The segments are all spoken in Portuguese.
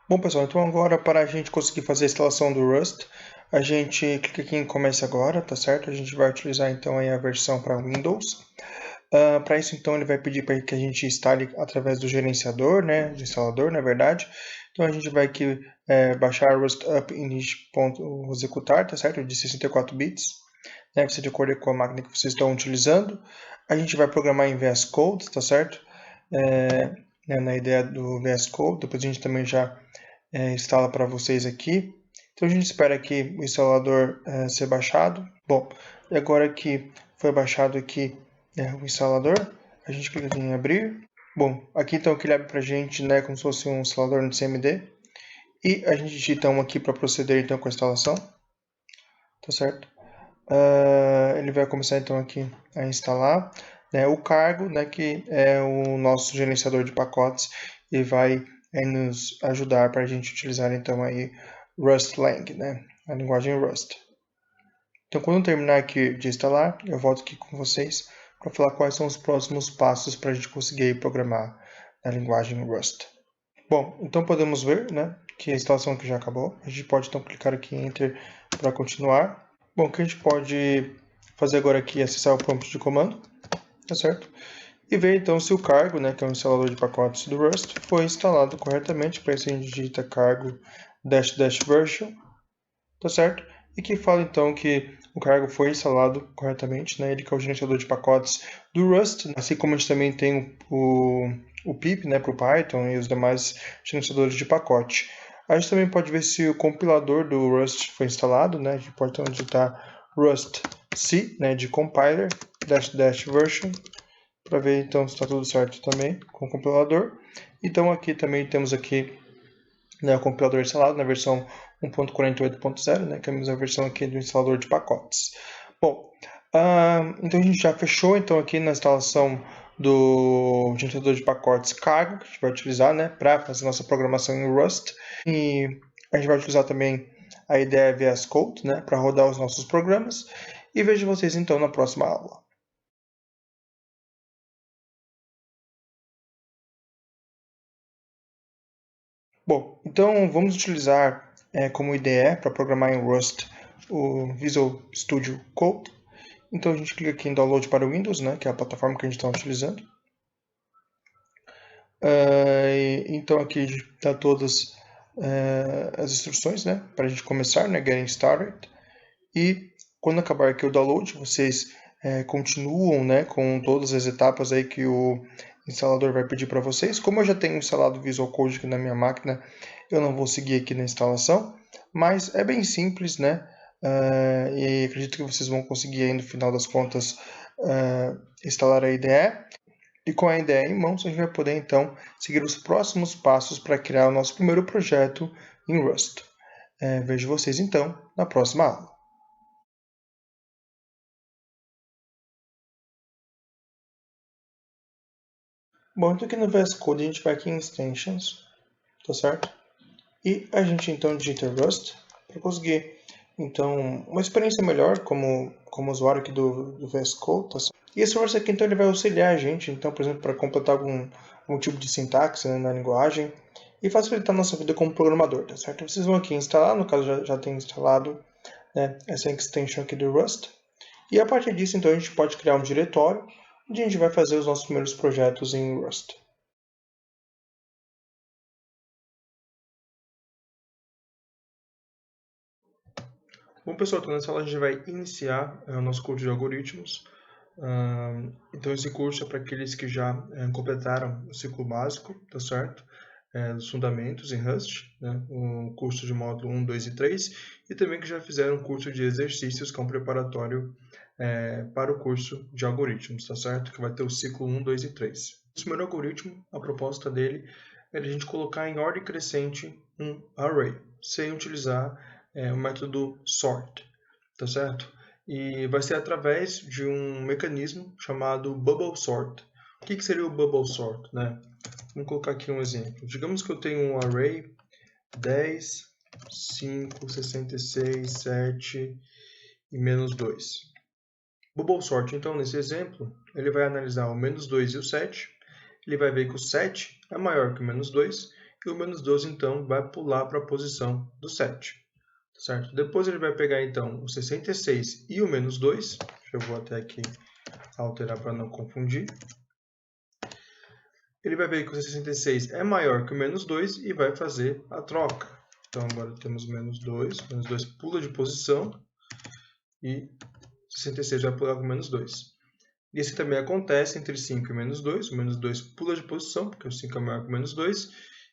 Bom, pessoal, então agora para a gente conseguir fazer a instalação do Rust, a gente clica aqui em Comece Agora, tá certo? A gente vai utilizar então aí a versão para Windows. Para isso, então, ele vai pedir para que a gente instale através do gerenciador, né, do instalador, na verdade. Então, a gente vai aqui baixar Rust Up Init.executar, tá certo? De 64 bits, né, que seja de acordo com a máquina que vocês estão utilizando. A gente vai programar em VS Code, tá certo? Na ideia do VS Code, depois a gente também já instala para vocês aqui. Então a gente espera aqui o instalador ser baixado. Bom, e agora que foi baixado aqui o instalador, a gente clica aqui em abrir. Bom, aqui então que ele abre para a gente, né, como se fosse um instalador no CMD. E a gente digita aqui para proceder então com a instalação, tá certo? Ele vai começar então aqui a instalar o Cargo, né, que é o nosso gerenciador de pacotes e vai nos ajudar para a gente utilizar então aí Rust-Lang, né, a linguagem Rust. Então, quando eu terminar aqui de instalar, eu volto aqui com vocês para falar quais são os próximos passos para a gente conseguir programar na linguagem Rust. Bom, então podemos ver, né, que a instalação aqui já acabou. A gente pode então clicar aqui em Enter para continuar. Bom, o que a gente pode fazer agora aqui é acessar o prompt de comando, tá certo? E ver então se o cargo, né, que é o instalador de pacotes do Rust, foi instalado corretamente. Para isso a gente digita cargo --version, tá certo? E que fala então que o cargo foi instalado corretamente, né? Ele que é o gerenciador de pacotes do Rust, assim como a gente também tem o pip, né, para o Python e os demais gerenciadores de pacote. A gente também pode ver se o compilador do Rust foi instalado, né? A gente pode então digitar Rust C, né, de compiler --version, para ver então se está tudo certo também com o compilador. Então aqui também temos aqui, né, o compilador instalado na versão 1.48.0, né, que é a mesma versão aqui do instalador de pacotes. Bom, então a gente já fechou então aqui na instalação do gerenciador de pacotes Cargo, que a gente vai utilizar, né, para fazer nossa programação em Rust. E a gente vai utilizar também a IDE VS Code, né, para rodar os nossos programas. E vejo vocês então na próxima aula. Bom, então vamos utilizar como IDE para programar em Rust o Visual Studio Code. Então a gente clica aqui em Download para Windows, né, que é a plataforma que a gente está utilizando. Então aqui está todas as instruções, né, para a gente começar, né, Getting Started. E quando acabar aqui o download, vocês continuam, né, com todas as etapas aí que o instalador vai pedir para vocês. Como eu já tenho instalado o Visual Code aqui na minha máquina, eu não vou seguir aqui na instalação, mas é bem simples, né? E acredito que vocês vão conseguir aí no final das contas instalar a IDE. E com a IDE em mãos, a gente vai poder então seguir os próximos passos para criar o nosso primeiro projeto em Rust. Vejo vocês então na próxima aula. Bom, então aqui no VS Code a gente vai aqui em Extensions, tá certo? E a gente então digita Rust para conseguir então uma experiência melhor como usuário aqui do VS Code, tá certo? E esse Rust aqui então ele vai auxiliar a gente, então, por exemplo, para completar algum tipo de sintaxe, né, na linguagem e facilitar a nossa vida como programador, tá certo? Vocês vão aqui instalar, no caso já tem instalado, né, essa extension aqui do Rust. E a partir disso então a gente pode criar um diretório onde a gente vai fazer os nossos primeiros projetos em Rust. Bom, pessoal, então nessa aula a gente vai iniciar o nosso curso de algoritmos. Então, esse curso é para aqueles que já completaram o ciclo básico, tá certo? Dos fundamentos em Rust, né? O curso de módulo 1, 2 e 3, e também que já fizeram um curso de exercícios, que é um preparatório para o curso de algoritmos, tá certo? Que vai ter o ciclo 1, 2 e 3. O primeiro algoritmo, a proposta dele é a gente colocar em ordem crescente um array, sem utilizar o método sort, tá certo? E vai ser através de um mecanismo chamado bubble sort. O que seria o bubble sort, né? Vamos colocar aqui um exemplo. Digamos que eu tenho um array 10, 5, 66, 7 e menos 2. Bubble sort, então, nesse exemplo, ele vai analisar o menos 2 e o 7. Ele vai ver que o 7 é maior que o menos 2 e o menos 12, então, vai pular para a posição do 7. Certo? Depois ele vai pegar, então, o 66 e o menos 2. Eu vou até aqui alterar para não confundir. Ele vai ver que o 66 é maior que o menos 2 e vai fazer a troca. Então, agora temos menos 2. Menos 2 pula de posição e 66 vai pular com menos 2. E esse também acontece entre 5 e menos 2. O menos 2 pula de posição, porque o 5 é maior que o menos 2.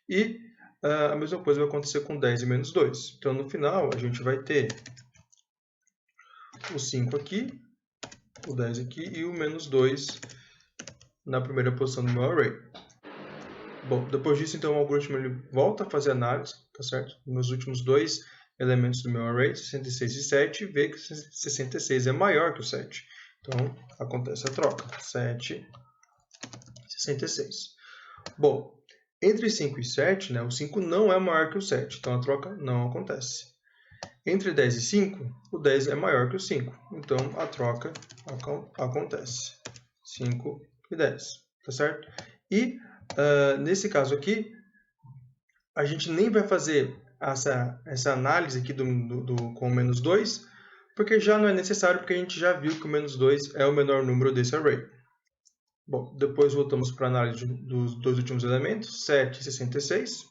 E a mesma coisa vai acontecer com 10 e menos 2. Então, no final, a gente vai ter o 5 aqui, o 10 aqui e o menos 2 na primeira posição do meu array. Bom, depois disso, então, o algoritmo ele volta a fazer análise, tá certo? Nos últimos dois elementos do meu array, 66 e 7, e vê que 66 é maior que o 7. Então, acontece a troca. 7, 66. Bom, entre 5 e 7, né, o 5 não é maior que o 7, então a troca não acontece. Entre 10 e 5, o 10 é maior que o 5, então a troca acontece. 5 e 10, tá certo? E nesse caso aqui, a gente nem vai fazer essa análise aqui com o menos 2, porque já não é necessário, porque a gente já viu que o menos 2 é o menor número desse array. Bom, depois voltamos para a análise dos dois últimos elementos, 7 e 66.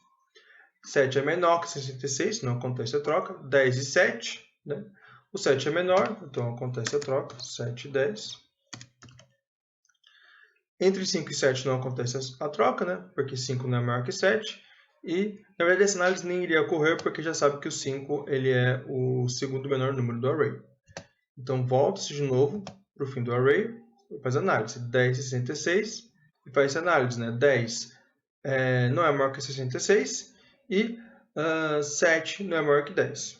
7 é menor que 66, não acontece a troca. 10 e 7, né? O 7 é menor, então acontece a troca. 7 e 10. Entre 5 e 7 não acontece a troca, né? Porque 5 não é maior que 7. E, na verdade, essa análise nem iria ocorrer, porque já sabe que o 5 ele é o segundo menor número do array. Então, volta-se de novo para o fim do array, faz a análise. 10 e 66, e faz essa análise, né? 10 não é maior que 66, e 7 não é maior que 10.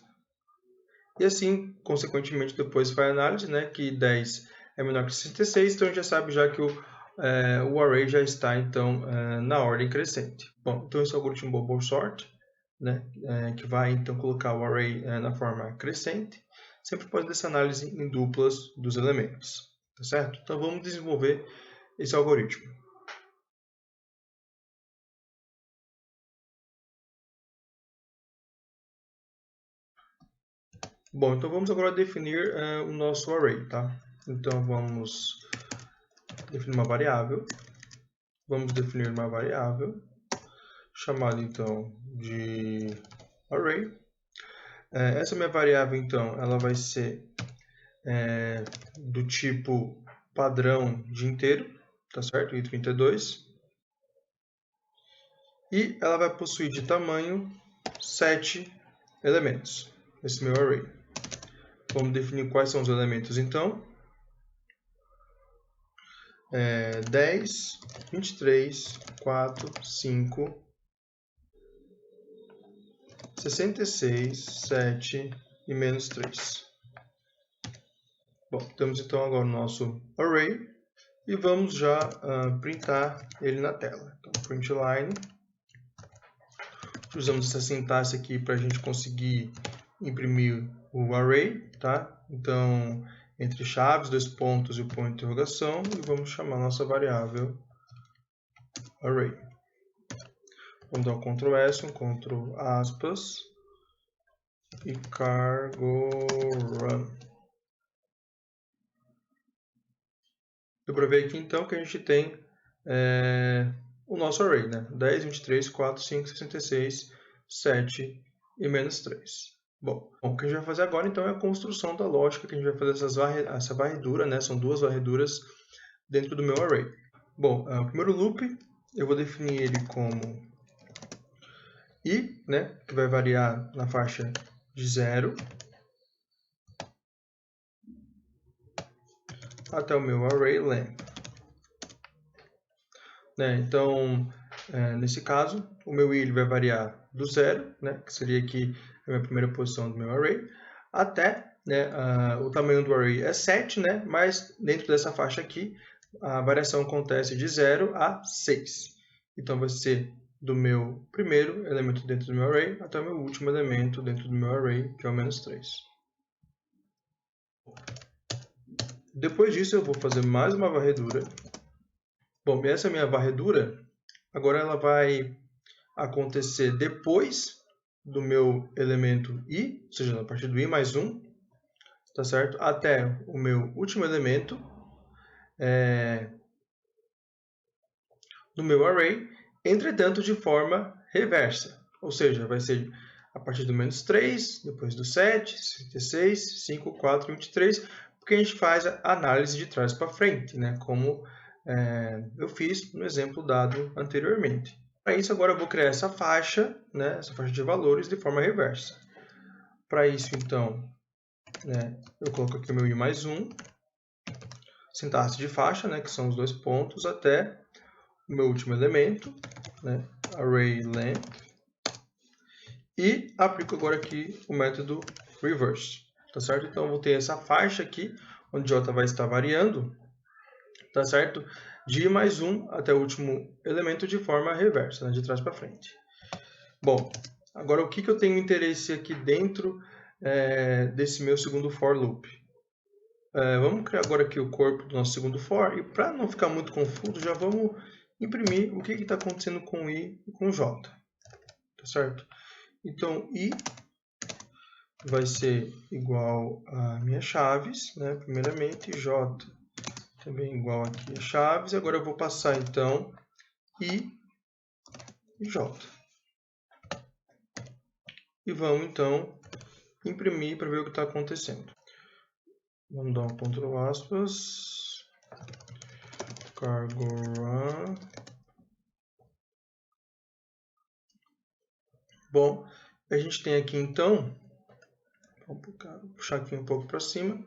E assim, consequentemente, depois faz a análise, né? Que 10 é menor que 66, então a gente já sabe já que o array já está, então, na ordem crescente. Bom, então esse é o algoritmo bubble sort, né? Que vai, então, colocar o array na forma crescente, sempre fazendo essa análise em duplas dos elementos, tá certo? Então vamos desenvolver esse algoritmo. Bom, então vamos agora definir o nosso array, tá? Então vamos definir uma variável. Vamos definir uma variável chamada, então, de array. Essa minha variável, então, ela vai ser do tipo padrão de inteiro, tá certo? I32. E ela vai possuir de tamanho 7 elementos, esse meu array. Vamos definir quais são os elementos, então. 10, 23, 4, 5, 66, 7 e menos 3. Bom, temos então agora o nosso array e vamos já printar ele na tela. Então, print line. Usamos essa sintaxe aqui para a gente conseguir imprimir o array, tá? Então, entre chaves, dois pontos e o ponto de interrogação, e vamos chamar nossa variável array. Vamos dar um Ctrl S, um Ctrl aspas e cargo run. Deu para ver aqui então que a gente tem o nosso array, né? 10, 23, 4, 5, 66, 7 e menos 3. Bom, o que a gente vai fazer agora então é a construção da lógica, que a gente vai fazer essa varredura, né? São duas varreduras dentro do meu array. Bom, o primeiro loop eu vou definir ele como i, né? Que vai variar na faixa de 0 até o meu array length. Né? Então, nesse caso, o meu i ele vai variar do 0, né? Que seria aqui a minha primeira posição do meu array, até, né, o tamanho do array é 7, né? Mas dentro dessa faixa aqui, a variação acontece de 0 a 6. Então, vai ser do meu primeiro elemento dentro do meu array até o meu último elemento dentro do meu array, que é o menos 3. Depois disso, eu vou fazer mais uma varredura. Bom, essa minha varredura, agora ela vai acontecer depois do meu elemento i, ou seja, a partir do i mais 1, tá certo? Até o meu último elemento do meu array, entretanto de forma reversa. Ou seja, vai ser a partir do menos 3, depois do 7, 66, 5, 4 e 23, porque a gente faz a análise de trás para frente, né? Como eu fiz no exemplo dado anteriormente. Para isso, agora eu vou criar essa faixa, né? Essa faixa de valores de forma reversa. Para isso, então, eu coloco aqui o meu i mais 1, sintaxe de faixa, né? Que são os dois pontos, até o meu último elemento, né? Array length, e aplico agora aqui o método reverse, tá certo? Então, eu vou ter essa faixa aqui, onde j vai estar variando, tá certo? De i mais 1 até o último elemento de forma reversa, né? De trás para frente. Bom, agora o que eu tenho interesse aqui dentro desse meu segundo for loop? Vamos criar agora aqui o corpo do nosso segundo for, e para não ficar muito confuso, já vamos imprimir o que está acontecendo com i e com j, tá certo? Então, i vai ser igual a minhas chaves, né? Primeiramente, j também igual aqui a chaves. Agora eu vou passar, então, i e j. E vamos, então, imprimir para ver o que está acontecendo. Vamos dar um ponto aspas, cargo run. Bom, a gente tem aqui, então, vamos puxar aqui um pouco para cima,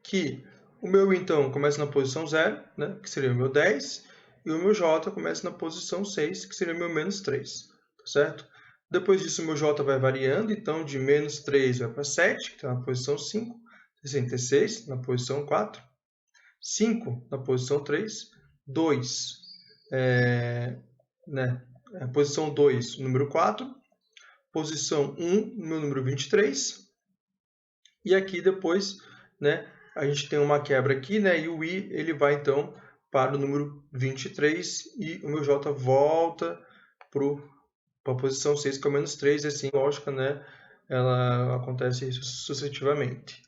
que o meu, então, começa na posição 0, né, que seria o meu 10, e o meu j começa na posição 6, que seria o meu menos 3, tá certo? Depois disso, o meu j vai variando, então, de menos 3 vai para 7, que está na posição 5, 66 na posição 4, 5 na posição 3, 2, posição 2, número 4, posição 1, meu número 23, e aqui depois, né, a gente tem uma quebra aqui, né, e o i ele vai então para o número 23 e o meu j volta para a posição 6, que é o menos 3, e assim, lógica, né, ela acontece sucessivamente.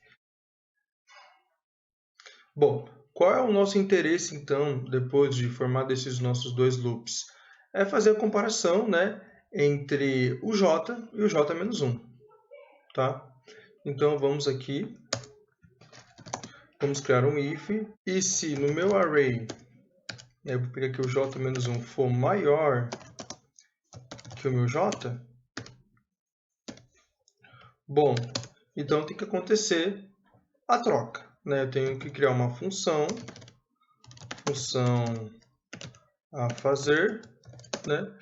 Bom, qual é o nosso interesse, então, depois de formar desses nossos dois loops? É fazer a comparação, né, entre o j e o j menos 1. Tá? Então, vamos aqui, vamos criar um if, e se no meu array, eu vou pegar aqui o j menos 1, for maior que o meu j, bom, então tem que acontecer a troca. Né? Eu tenho que criar uma função a fazer, né?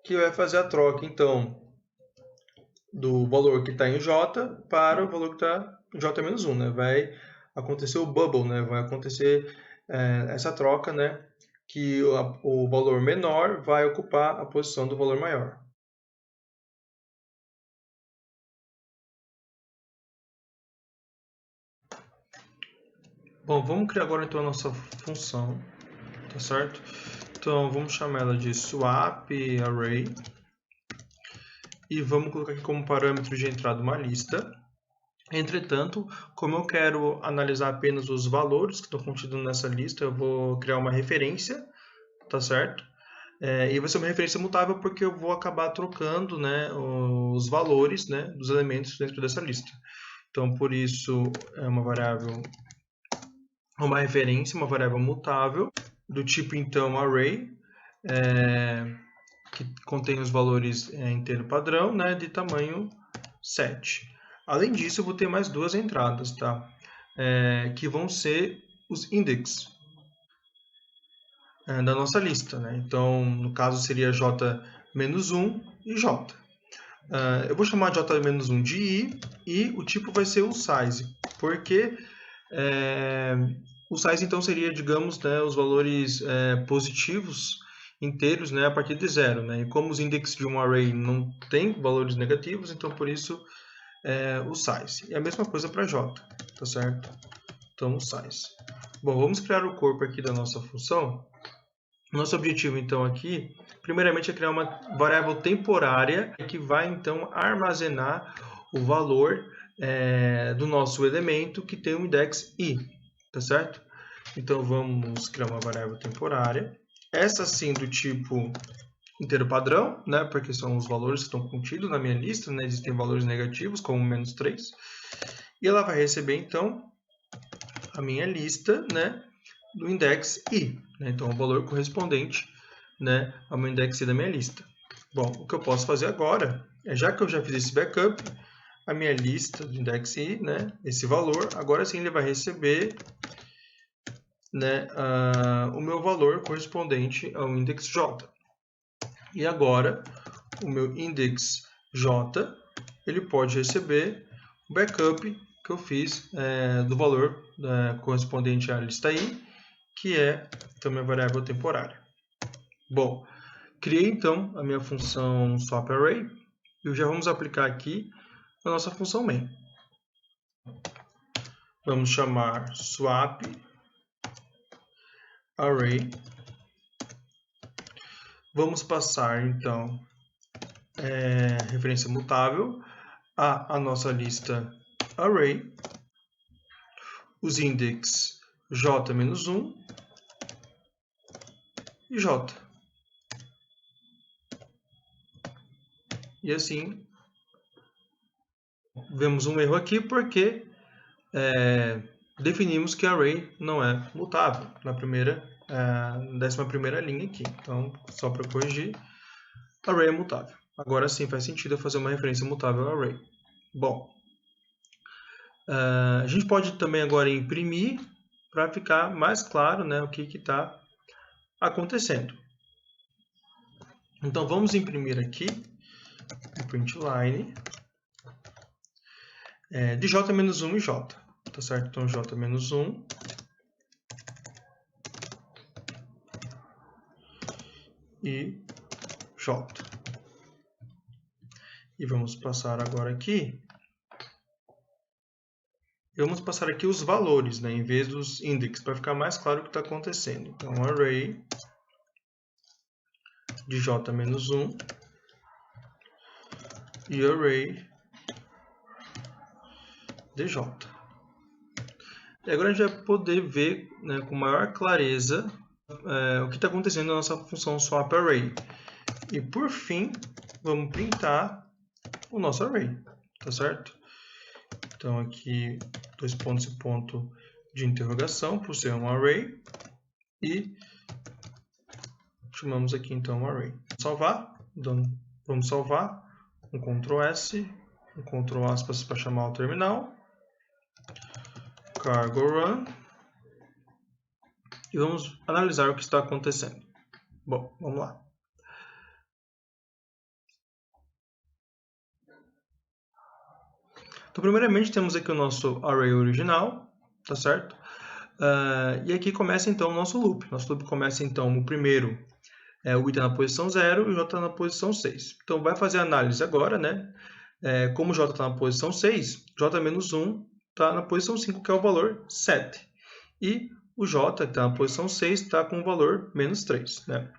Que vai fazer a troca, então, do valor que está em j para o valor que está em j menos 1. Né? Vai acontecer o bubble, né? Vai acontecer essa troca, né? Que o valor menor vai ocupar a posição do valor maior. Bom, vamos criar agora então a nossa função, tá certo? Então, vamos chamar ela de swap array. E vamos colocar aqui como parâmetro de entrada uma lista. Entretanto, como eu quero analisar apenas os valores que estão contidos nessa lista, eu vou criar uma referência, tá certo? E vai ser uma referência mutável porque eu vou acabar trocando, né, os valores, né, dos elementos dentro dessa lista. Então, por isso, é uma variável, uma referência, uma variável mutável, do tipo, então, array, que contém os valores inteiro padrão, né, de tamanho 7. Além disso, eu vou ter mais duas entradas, tá? Que vão ser os index da nossa lista, né? Então, no caso, seria j-1 e j. Eu vou chamar j-1 de i e o tipo vai ser o size, porque o size, então, seria, digamos, né, os valores positivos inteiros, né, a partir de 0. Né? E como os index de um array não tem valores negativos, então, por isso, o size. E a mesma coisa para j, tá certo? Então, o size. Bom, vamos criar o corpo aqui da nossa função. Nosso objetivo, então, aqui primeiramente é criar uma variável temporária que vai então armazenar o valor do nosso elemento que tem o index i, tá certo? Então vamos criar uma variável temporária, essa sim do tipo inteiro padrão, né? Porque são os valores que estão contidos na minha lista, né? Existem valores negativos como -3, e ela vai receber então a minha lista, né, do index i, né? Então o valor correspondente, né, ao meu index i da minha lista. Bom, o que eu posso fazer agora é, já que eu já fiz esse backup, a minha lista do index i, né, esse valor, agora sim ele vai receber, né, o meu valor correspondente ao index j. E agora o meu index j, ele pode receber o backup que eu fiz do valor correspondente à lista i, que é também a variável temporária. Bom, criei então a minha função swapArray e já vamos aplicar aqui a nossa função main. Vamos chamar swapArray. Vamos passar então referência mutável a nossa lista array, os index j-1 e j. E assim, vemos um erro aqui porque definimos que array não é mutável na 11ª linha aqui. Então, só para corrigir, array é mutável. Agora sim faz sentido eu fazer uma referência mutável ao array. Bom, a gente pode também agora imprimir para ficar mais claro, né, o que está acontecendo. Então vamos imprimir aqui o printline de j-1 e j, tá certo? Então j-1 e j. E vamos passar agora aqui. Vamos passar aqui os valores, né, em vez dos index, para ficar mais claro o que está acontecendo. Então array de j-1 e array de j. E agora a gente vai poder ver, né, com maior clareza o que está acontecendo na nossa função swapArray. E por fim, vamos printar o nosso array, tá certo? Então aqui, 2 pontos e ponto de interrogação, por ser um array, e chamamos aqui então um array. Salvar, então, vamos salvar, um Ctrl S, um Ctrl aspas para chamar o terminal, cargo run, e vamos analisar o que está acontecendo. Bom, vamos lá. Então, primeiramente, temos aqui o nosso array original, tá certo? E aqui começa, então, o nosso loop. Nosso loop começa, então, o primeiro, o i está na posição 0 e o j está na posição 6. Então, vai fazer a análise agora, né? Como o j está na posição 6, j-1 está na posição 5, que é o valor 7. E o j, que está na posição 6, está com o valor -3, né?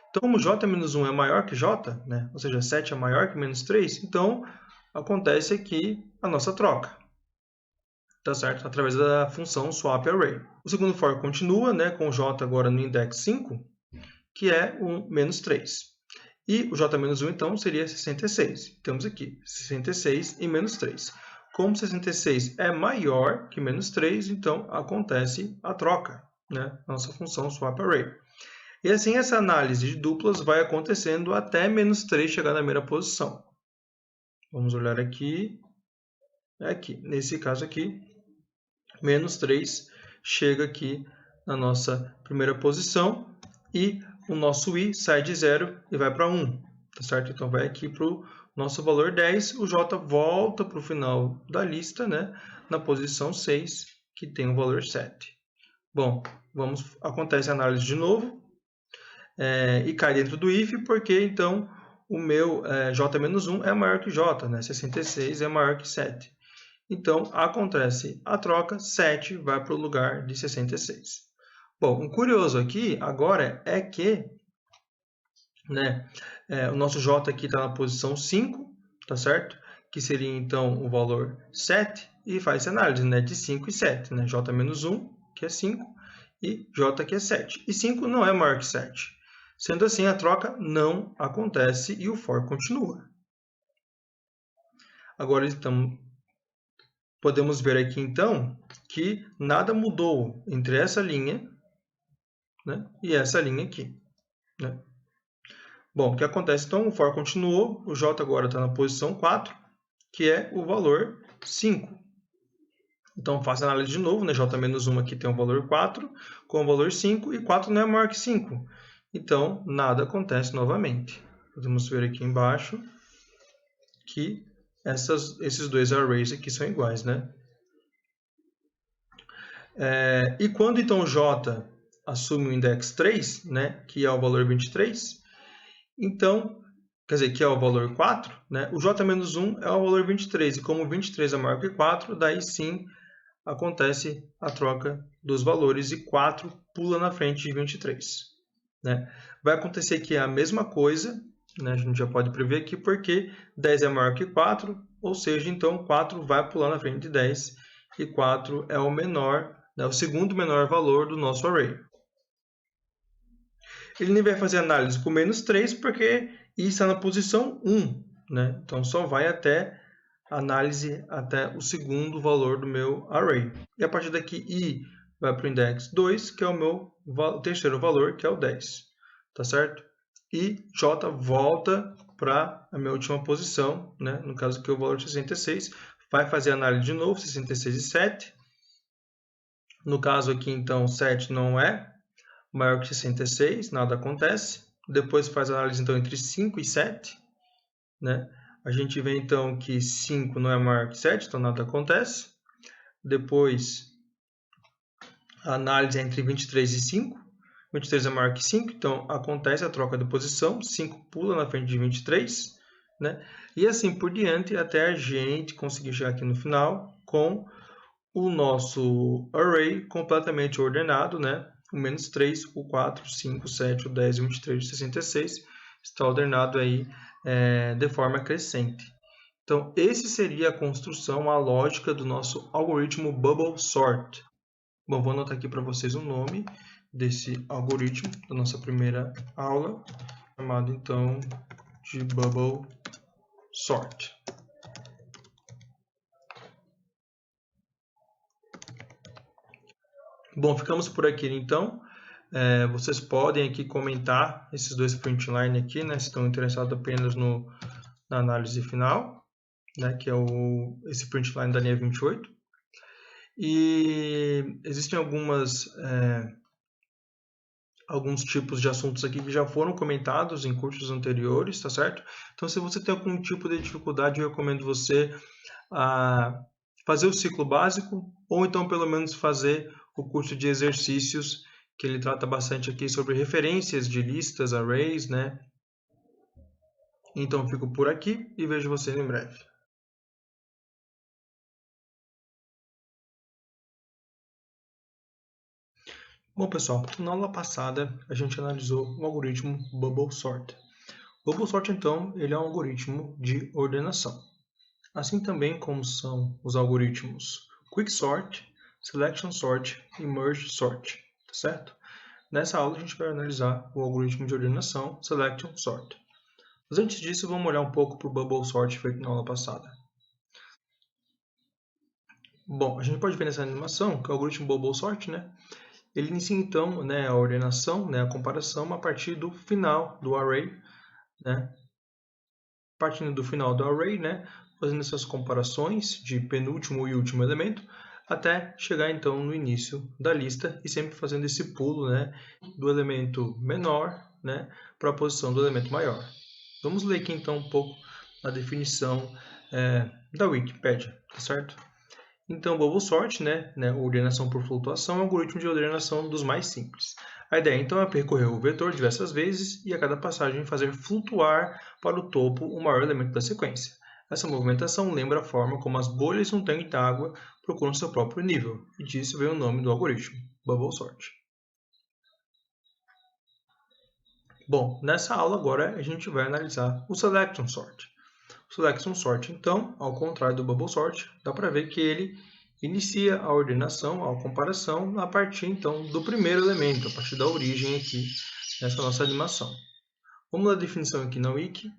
Então, como j-1 é maior que j, né? Ou seja, 7 é maior que -3, então acontece aqui a nossa troca, tá certo? Através da função swapArray. O segundo for continua, né, com o j agora no index 5, que é o -3. E o j-1 então seria 66. Temos aqui 66 e -3. Como 66 é maior que -3, então acontece a troca, né? Nossa função swapArray. E assim essa análise de duplas vai acontecendo até -3 chegar na primeira posição. Vamos olhar aqui. Aqui, nesse caso aqui, -3 chega aqui na nossa primeira posição e o nosso i sai de 0 e vai para 1, tá certo? Então vai aqui para o nosso valor 10, o j volta para o final da lista, né, na posição 6, que tem o valor 7. Bom, acontece a análise de novo e cai dentro do if, porque então o meu j-1 é maior que j, né? 66 é maior que 7. Então, acontece a troca, 7 vai para o lugar de 66. Bom, o curioso aqui agora é que né? O nosso J aqui está na posição 5, tá certo? Que seria então o valor 7, e faz essa análise, né? De 5 e 7, né? J menos 1, que é 5, e J que é 7. E 5 não é maior que 7. Sendo assim, a troca não acontece e o for continua. Agora, então, podemos ver aqui, então, que nada mudou entre essa linha, né, e essa linha aqui, né? Bom, o que acontece, então, o for continuou, o J agora está na posição 4, que é o valor 5. Então, faço a análise de novo, né? J menos 1 aqui tem o valor 4, com o valor 5, e 4 não é maior que 5. Então, nada acontece novamente. Podemos ver aqui embaixo que esses dois arrays aqui são iguais, né? E quando, então, J assume o index 3, né? Que é o valor 23, então, quer dizer, que é o valor 4, né? O J menos 1 é o valor 23, e como 23 é maior que 4, daí sim acontece a troca dos valores e 4 pula na frente de 23. Né? Vai acontecer aqui a mesma coisa, né? A gente já pode prever aqui, porque 10 é maior que 4, ou seja, então 4 vai pular na frente de 10, e 4 é o menor, né? O segundo menor valor do nosso array. Ele nem vai fazer análise com menos 3, porque I está na posição 1, né? Então só vai até análise até o segundo valor do meu array. E a partir daqui, I vai para o index 2, que é o meu terceiro valor, que é o 10. Tá certo? E J volta para a minha última posição, né? No caso aqui, o valor 66. Vai fazer a análise de novo, 66 e 7. No caso aqui, então, 7 não é maior que 66, nada acontece. Depois faz a análise, então, entre 5 e 7, né? A gente vê, então, que 5 não é maior que 7, então nada acontece. Depois, a análise é entre 23 e 5. 23 é maior que 5, então acontece a troca de posição. 5 pula na frente de 23, né? E assim por diante, até a gente conseguir chegar aqui no final com o nosso array completamente ordenado, né? O menos 3, o 4, o 5, o 7, o 10 e o 23, o 66 está ordenado aí de forma crescente. Então, esse seria a construção, a lógica do nosso algoritmo Bubble Sort. Bom, vou anotar aqui para vocês o nome desse algoritmo da nossa primeira aula, chamado então de Bubble Sort. Bom, ficamos por aqui então. Vocês podem aqui comentar esses dois print line aqui, né, se estão interessados apenas na análise final, né, que é esse print line da linha 28. E existem alguns tipos de assuntos aqui que já foram comentados em cursos anteriores, tá certo? Então, se você tem algum tipo de dificuldade, eu recomendo você fazer o ciclo básico, ou então pelo menos fazer o curso de exercícios, que ele trata bastante aqui sobre referências de listas, arrays, né? Então, fico por aqui e vejo vocês em breve. Bom, pessoal, na aula passada a gente analisou o algoritmo Bubble Sort. Bubble Sort, então, ele é um algoritmo de ordenação. Assim também como são os algoritmos Quicksort, Selection Sort e Merge Sort, tá certo? Nessa aula a gente vai analisar o algoritmo de ordenação Selection Sort. Mas antes disso, vamos olhar um pouco para o Bubble Sort feito na aula passada. Bom, a gente pode ver nessa animação que o algoritmo Bubble Sort, né, ele inicia então, né, a ordenação, né, a comparação a partir do final do array, né, partindo do final do array, né, fazendo essas comparações de penúltimo e último elemento, até chegar então no início da lista e sempre fazendo esse pulo, né, do elemento menor, né, para a posição do elemento maior. Vamos ler aqui então um pouco a definição da Wikipedia, tá certo? Então, Bubble Sort, né, ordenação por flutuação, é um algoritmo de ordenação dos mais simples. A ideia, então, é percorrer o vetor diversas vezes e a cada passagem fazer flutuar para o topo o maior elemento da sequência. Essa movimentação lembra a forma como as bolhas de um tanque d'água procuram seu próprio nível, e disso vem o nome do algoritmo, Bubble Sort. Bom, nessa aula agora a gente vai analisar o Selection Sort. O Selection Sort, então, ao contrário do Bubble Sort, dá para ver que ele inicia a ordenação, a comparação, a partir, então, do primeiro elemento, a partir da origem aqui, nessa nossa animação. Vamos ler a definição aqui na Wiki.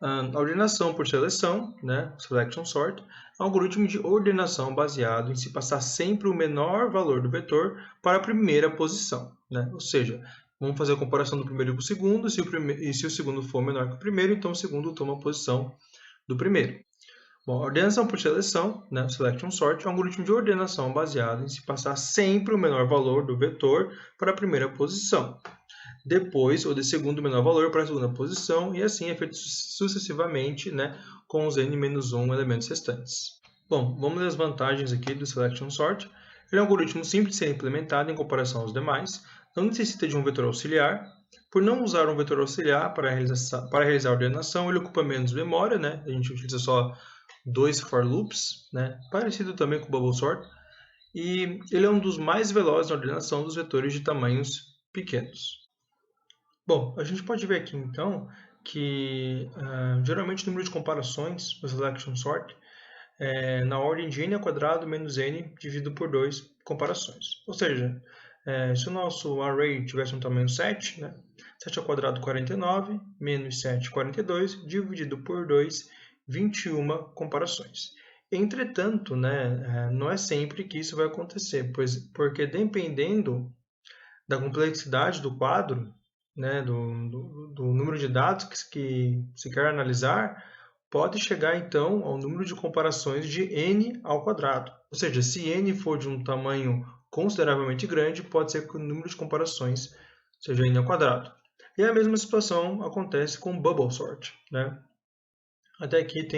A ordenação por seleção, né, Selection Sort, é um algoritmo de ordenação baseado em se passar sempre o menor valor do vetor para a primeira posição, né? Ou seja, vamos fazer a comparação do primeiro com o segundo, e se o segundo for menor que o primeiro, então o segundo toma a posição do primeiro. Bom, a ordenação por seleção, né, Selection Sort, é um algoritmo de ordenação baseado em se passar sempre o menor valor do vetor para a primeira posição. Depois, o de segundo menor valor para a segunda posição, e assim é feito sucessivamente, né, com os n-1 elementos restantes. Bom, vamos ver as vantagens aqui do Selection Sort. Ele é um algoritmo simples de ser implementado em comparação aos demais, não necessita de um vetor auxiliar. Por não usar um vetor auxiliar para realizar a ordenação, ele ocupa menos memória, né? A gente utiliza só 2 for loops, né? Parecido também com o Bubble Sort. E ele é um dos mais velozes na ordenação dos vetores de tamanhos pequenos. Bom, a gente pode ver aqui então que geralmente o número de comparações do Selection Sort é na ordem de n ao quadrado menos n dividido por 2 comparações. Ou seja, se o nosso array tivesse um tamanho 7, né, 7 ao quadrado 49, menos 7, 42, dividido por 2, 21 comparações. Entretanto, né, não é sempre que isso vai acontecer, porque dependendo da complexidade do quadro, né, do número de dados que se quer analisar, pode chegar então ao número de comparações de n ao quadrado. Ou seja, se n for de um tamanho consideravelmente grande, pode ser que o número de comparações seja n ao quadrado. E a mesma situação acontece com Bubble Sort, né? Até aqui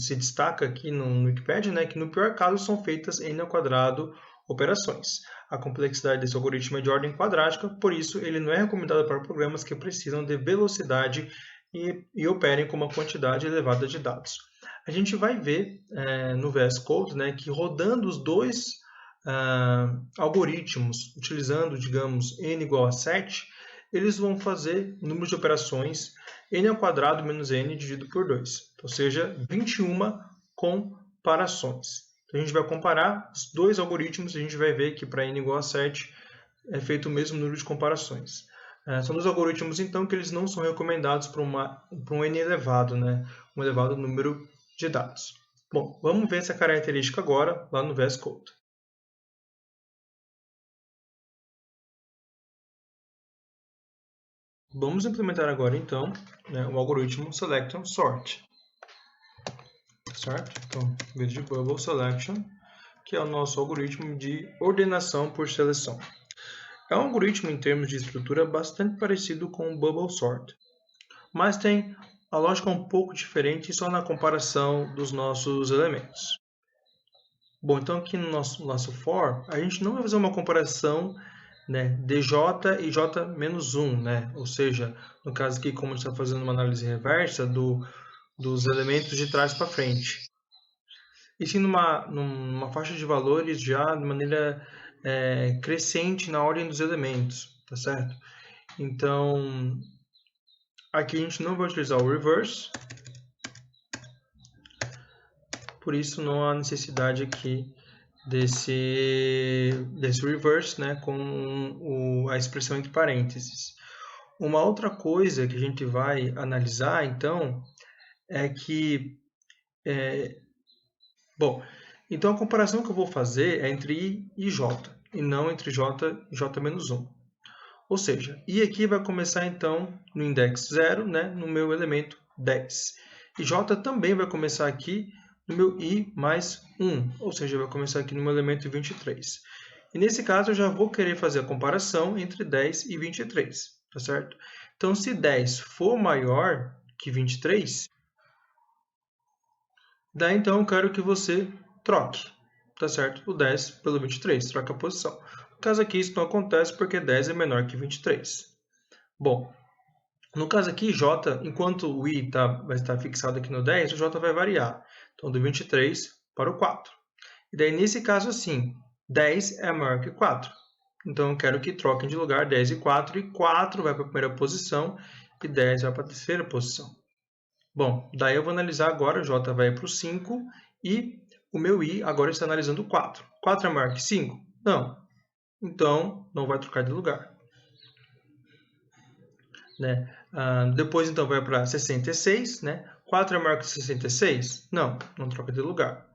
se destaca aqui no Wikipedia, né, que no pior caso são feitas n ao quadrado operações. A complexidade desse algoritmo é de ordem quadrática, por isso ele não é recomendado para programas que precisam de velocidade e operem com uma quantidade elevada de dados. A gente vai ver no VS Code, né, que rodando os dois algoritmos, utilizando, digamos, n igual a 7, eles vão fazer o número de operações n ao quadrado menos n dividido por 2, ou seja, 21 comparações. Então, a gente vai comparar os dois algoritmos e a gente vai ver que para n igual a 7 é feito o mesmo número de comparações. São dois algoritmos, então, que eles não são recomendados para um n elevado, né? Um elevado número de dados. Bom, vamos ver essa característica agora lá no VS Code. Vamos implementar agora, então, né, o algoritmo Selection Sort. Certo? Então, em vez de Bubble Selection, que é o nosso algoritmo de ordenação por seleção. É um algoritmo, em termos de estrutura, bastante parecido com o Bubble Sort, mas tem a lógica um pouco diferente só na comparação dos nossos elementos. Bom, então aqui no nosso for, a gente não vai fazer uma comparação, né, de j e j-1, né? Ou seja, no caso aqui, como a gente está fazendo uma análise reversa dos elementos de trás para frente. E sim numa faixa de valores já de maneira crescente na ordem dos elementos, tá certo? Então, aqui a gente não vai utilizar o reverse, por isso não há necessidade aqui desse reverse, né, com a expressão entre parênteses. Uma outra coisa que a gente vai analisar, então, é que bom, então a comparação que eu vou fazer é entre I e J, e não entre J e J-1. Ou seja, I aqui vai começar então no index 0, né, no meu elemento 10. E J também vai começar aqui no meu I mais 1, ou seja, vai começar aqui no meu elemento 23. E nesse caso eu já vou querer fazer a comparação entre 10 e 23, tá certo? Então, se 10 for maior que 23, daí então eu quero que você troque, tá certo? O 10 pelo 23, troca a posição. No caso aqui isso não acontece porque 10 é menor que 23. Bom, no caso aqui, J, enquanto o I vai estar fixado aqui no 10, o J vai variar. Então, do 23 para o 4. E daí, nesse caso assim, 10 é maior que 4. Então, eu quero que troquem de lugar 10 e 4, e 4 vai para a primeira posição e 10 vai para a terceira posição. Bom, daí eu vou analisar agora, o J vai para o 5 e o meu I agora está analisando o 4. 4 é maior que 5? Não. Então, não vai trocar de lugar. Né? Depois, então, vai para 66. Né? 4 é maior que 66? Não, não troca de lugar.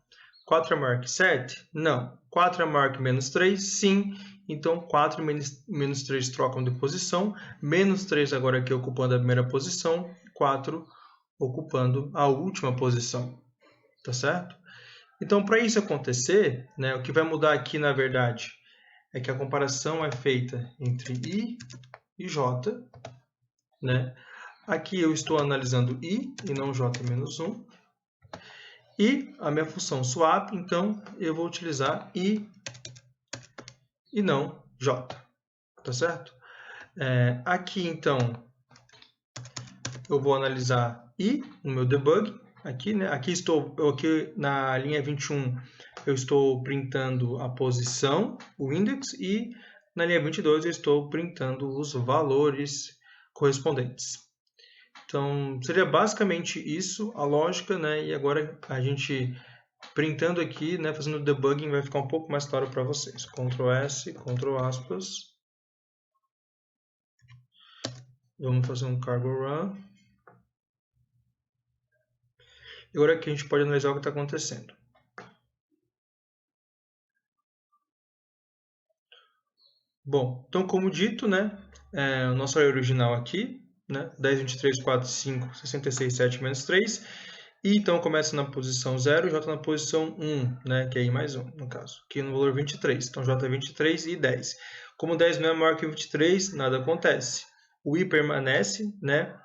4 é maior que 7? Não. 4 é maior que menos 3? Sim. Então, 4 e menos 3 trocam de posição. Menos 3 agora aqui ocupando a primeira posição. 4 ocupando a última posição. Tá certo? Então, para isso acontecer, né, o que vai mudar aqui, na verdade, é que a comparação é feita entre I e J. Né? Aqui eu estou analisando I e não J-1. E a minha função swap, então, eu vou utilizar I e não J. Tá certo? Aqui, então, eu vou analisar I no meu debug. Aqui, né? Aqui na linha 21, eu estou printando a posição, o index, e na linha 22 eu estou printando os valores correspondentes. Então, seria basicamente isso a lógica, né? E agora a gente printando aqui, né, fazendo debugging, vai ficar um pouco mais claro para vocês. Ctrl S, Ctrl aspas. Vamos fazer um cargo run. E agora aqui a gente pode analisar o que está acontecendo. Bom, então como dito, né, o nosso array original aqui, né, 10, 23, 4, 5, 66, 7, menos 3. E então começa na posição 0 e J na posição 1, né, que é I mais 1, no caso. Aqui no valor 23. Então J é 23 e 10. Como 10 não é maior que 23, nada acontece. O I permanece, né,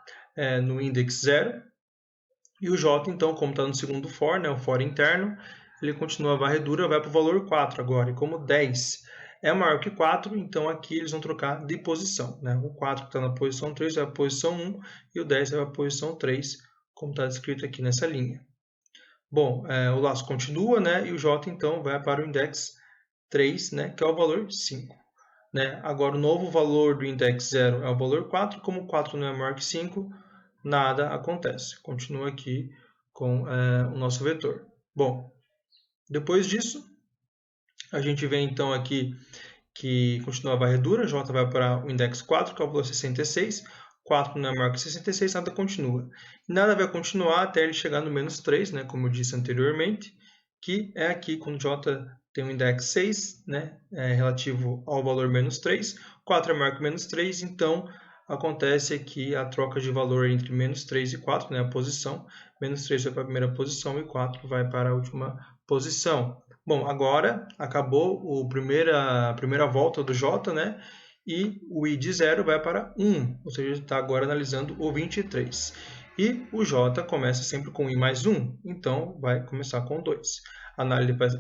no index 0. E o J, então, como está no segundo for, né, o for interno, ele continua a varredura, vai para o valor 4 agora. E como 10 é maior que 4, então aqui eles vão trocar de posição. Né? O 4 que está na posição 3 vai para a posição 1 e o 10 vai para a posição 3, como está descrito aqui nessa linha. Bom, o laço continua, né? E o J, então, vai para o index 3, né? Que é o valor 5. Né? Agora, o novo valor do index 0 é o valor 4. Como 4 não é maior que 5, nada acontece. Continua aqui com o nosso vetor. Bom, depois disso, a gente vê, então, aqui que continua a varredura. J vai para o index 4, que é o valor 66. 4 não é maior que 66, nada continua. Nada vai continuar até ele chegar no menos 3, né, como eu disse anteriormente, que é aqui quando J tem um index 6, né, relativo ao valor menos 3. 4 é maior que menos 3, então acontece aqui a troca de valor entre menos 3 e 4, né, a posição. Menos 3 vai para a primeira posição e 4 vai para a última posição. Bom, agora acabou a primeira volta do J, né? E o I de 0 vai para 1, ou seja, está agora analisando o 23. E o J começa sempre com I mais 1, então vai começar com 2. A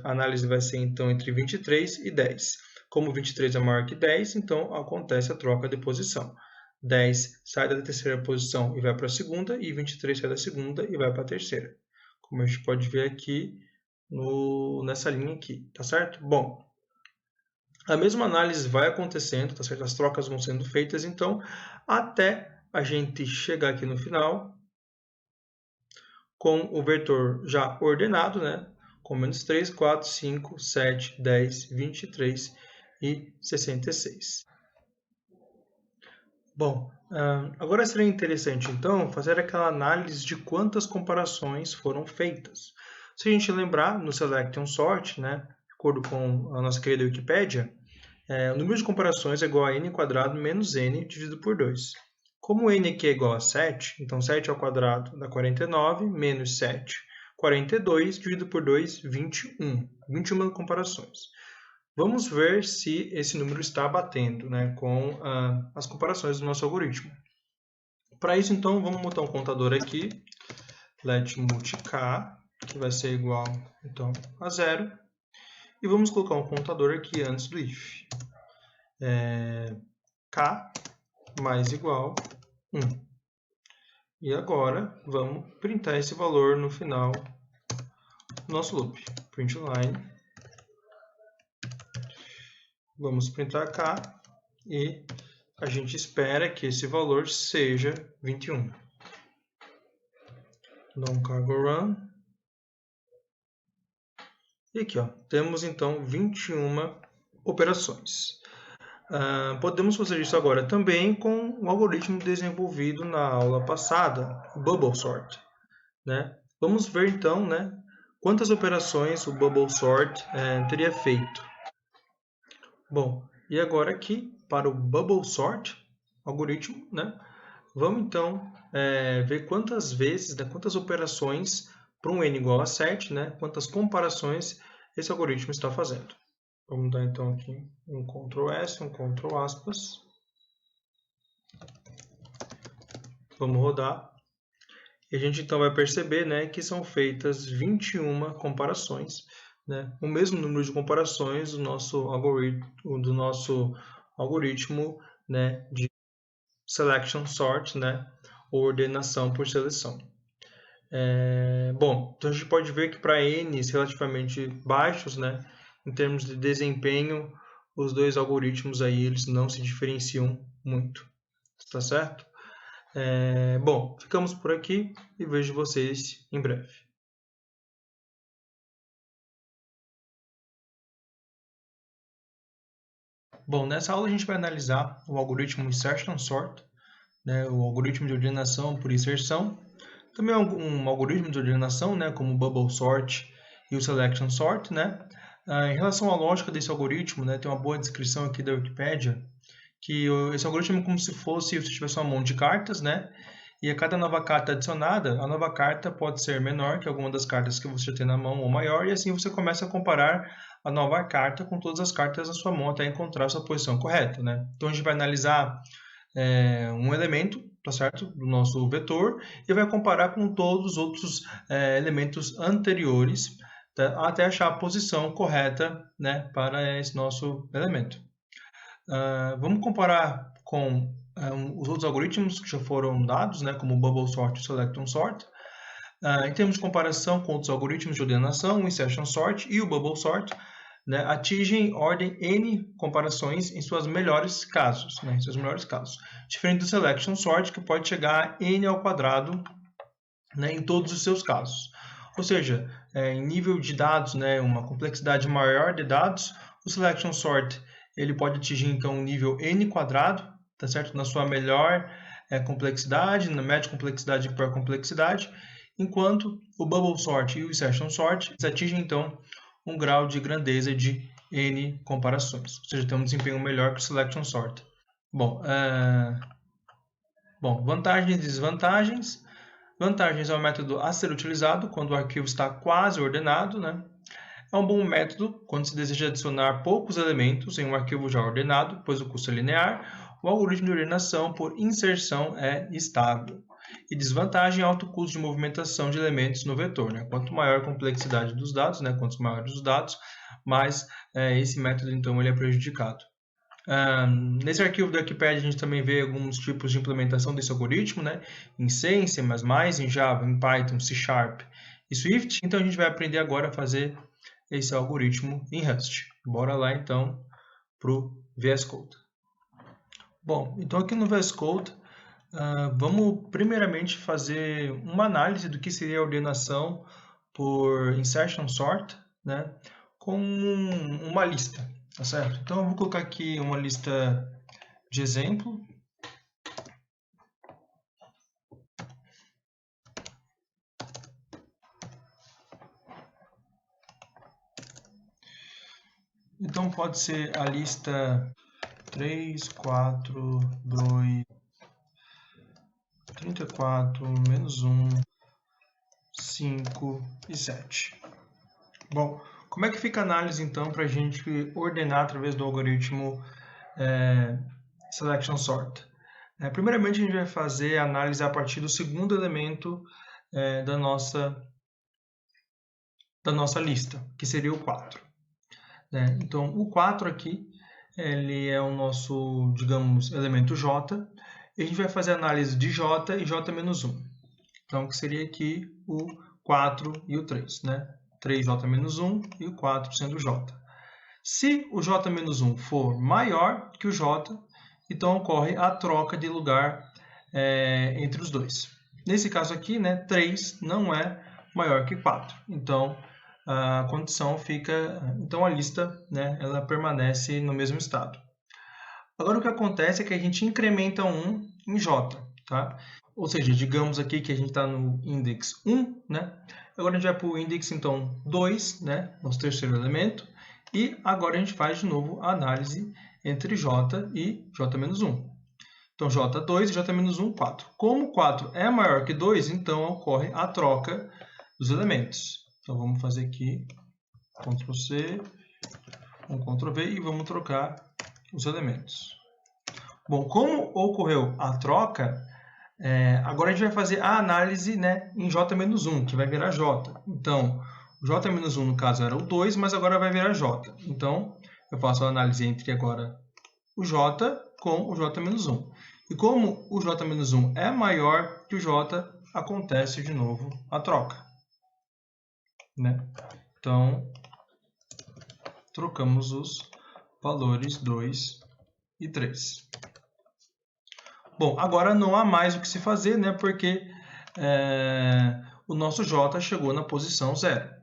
análise vai ser então entre 23 e 10. Como 23 é maior que 10, então acontece a troca de posição. 10 sai da terceira posição e vai para a segunda, e 23 sai da segunda e vai para a terceira. Como a gente pode ver aqui nessa linha aqui, tá certo? Bom, a mesma análise vai acontecendo, tá certo? As trocas vão sendo feitas, então, até a gente chegar aqui no final com o vetor já ordenado, né? Com menos 3, 4, 5, 7, 10, 23 e 66. Bom, agora seria interessante, então, fazer aquela análise de quantas comparações foram feitas. Se a gente lembrar, no Selection Sort, né, de acordo com a nossa querida Wikipédia, o número de comparações é igual a n quadrado menos n dividido por 2. Como n aqui é igual a 7, então 7 ao quadrado dá 49, menos 7, 42, dividido por 2, 21. 21 comparações. Vamos ver se esse número está batendo, né, com as comparações do nosso algoritmo. Para isso, então, vamos botar um contador aqui, let multk, que vai ser igual então, a 0. E vamos colocar um contador aqui antes do if. K mais igual 1. E agora, vamos printar esse valor no final do nosso loop. Print line. Vamos printar cá e a gente espera que esse valor seja 21. Dá um cargo run. E aqui, ó, temos então 21 operações. Podemos fazer isso agora também com o algoritmo desenvolvido na aula passada, o Bubble Sort, né? Vamos ver então, né, quantas operações o Bubble Sort teria feito. Bom, e agora aqui para o Bubble Sort algoritmo, né, vamos então ver quantas vezes, né, quantas operações para um n igual a 7, né, quantas comparações esse algoritmo está fazendo. Vamos dar então aqui um Ctrl S, um Ctrl aspas. Vamos rodar. E a gente então vai perceber, né, que são feitas 21 comparações, né, o mesmo número de comparações do nosso algoritmo, né, de selection sort, né, ou ordenação por seleção. Bom, então a gente pode ver que para n's relativamente baixos, né, em termos de desempenho, os dois algoritmos aí eles não se diferenciam muito, tá certo? Bom, ficamos por aqui e vejo vocês em breve. Bom, nessa aula a gente vai analisar o algoritmo Insertion Sort, né, o algoritmo de ordenação por inserção. Também é um algoritmo de ordenação, né, como o Bubble Sort e o Selection Sort, né? Em relação à lógica desse algoritmo, né, tem uma boa descrição aqui da Wikipedia, que esse algoritmo é como se fosse, se tivesse uma mão de cartas, né? E a cada nova carta adicionada, a nova carta pode ser menor que alguma das cartas que você tem na mão ou maior, e assim você começa a comparar a nova carta com todas as cartas na sua mão até encontrar a sua posição correta, né? Então a gente vai analisar um elemento, tá certo, do nosso vetor e vai comparar com todos os outros elementos anteriores, tá? Até achar a posição correta, né, para esse nosso elemento. Vamos comparar com os outros algoritmos que já foram dados, né, como o Bubble Sort e o Selection Sort. Em termos de comparação com outros algoritmos de ordenação, o Insertion Sort e o Bubble Sort, né, atingem ordem n comparações em seus melhores casos, né, diferente do Selection Sort, que pode chegar a n ao quadrado, né, em todos os seus casos. Ou seja, em nível de dados, né, uma complexidade maior de dados, o Selection Sort ele pode atingir então um nível n quadrado, tá certo? Na sua melhor complexidade, na média complexidade e pior complexidade, enquanto o Bubble Sort e o Insertion Sort atingem então um grau de grandeza de n comparações, ou seja, tem um desempenho melhor que o Selection Sort. Bom, vantagens e desvantagens. Vantagens é um método a ser utilizado quando o arquivo está quase ordenado, né? É um bom método quando se deseja adicionar poucos elementos em um arquivo já ordenado, pois o custo é linear. O algoritmo de ordenação por inserção é estável. E desvantagem é alto custo de movimentação de elementos no vetor, né? Quanto maior a complexidade dos dados, né? Quanto maiores os dados, mais esse método então ele é prejudicado. Nesse arquivo da Wikipedia a gente também vê alguns tipos de implementação desse algoritmo, né? Em C, em C++, em Java, em Python, C# e Swift. Então a gente vai aprender agora a fazer esse algoritmo em Rust. Bora lá então para o VS Code. Bom, então aqui no VS Code vamos primeiramente fazer uma análise do que seria a ordenação por Insertion Sort, né, com uma lista, tá certo? Então eu vou colocar aqui uma lista de exemplo. Então pode ser a lista 3, 4, 2, 34, menos 1, 5 e 7. Bom, como é que fica a análise então para a gente ordenar através do algoritmo Selection Sort? Primeiramente a gente vai fazer a análise a partir do segundo elemento da nossa lista, que seria o 4. Então o 4 aqui ele é o nosso, digamos, elemento J, e a gente vai fazer a análise de J e J-1. Então, que seria aqui o 4 e o 3, né? 3J-1 e o 4 sendo J. Se o j-1 for maior que o j, então ocorre a troca de lugar entre os dois. Nesse caso aqui, né, 3 não é maior que 4. Então, a condição fica... Então, a lista, né, ela permanece no mesmo estado. Agora, o que acontece é que a gente incrementa 1 em j. Tá? Ou seja, digamos aqui que a gente está no index 1, né? Agora a gente vai para o index, então, 2, né? Nosso terceiro elemento. E agora a gente faz de novo a análise entre j e j-1. Então, j2 e j-1, 4. Como 4 é maior que 2, então ocorre a troca dos elementos. Então, vamos fazer aqui Ctrl+C, Ctrl+V e vamos trocar os elementos. Bom, como ocorreu a troca, agora a gente vai fazer a análise, né, em j-1, que vai virar j. Então, o j-1 no caso era o 2, mas agora vai virar j. Então, eu faço a análise entre agora o j com o j-1. E como o j-1 é maior que o j, acontece de novo a troca. Né? Então, trocamos os valores 2 e 3. Bom, agora não há mais o que se fazer, né? Porque o nosso j chegou na posição 0.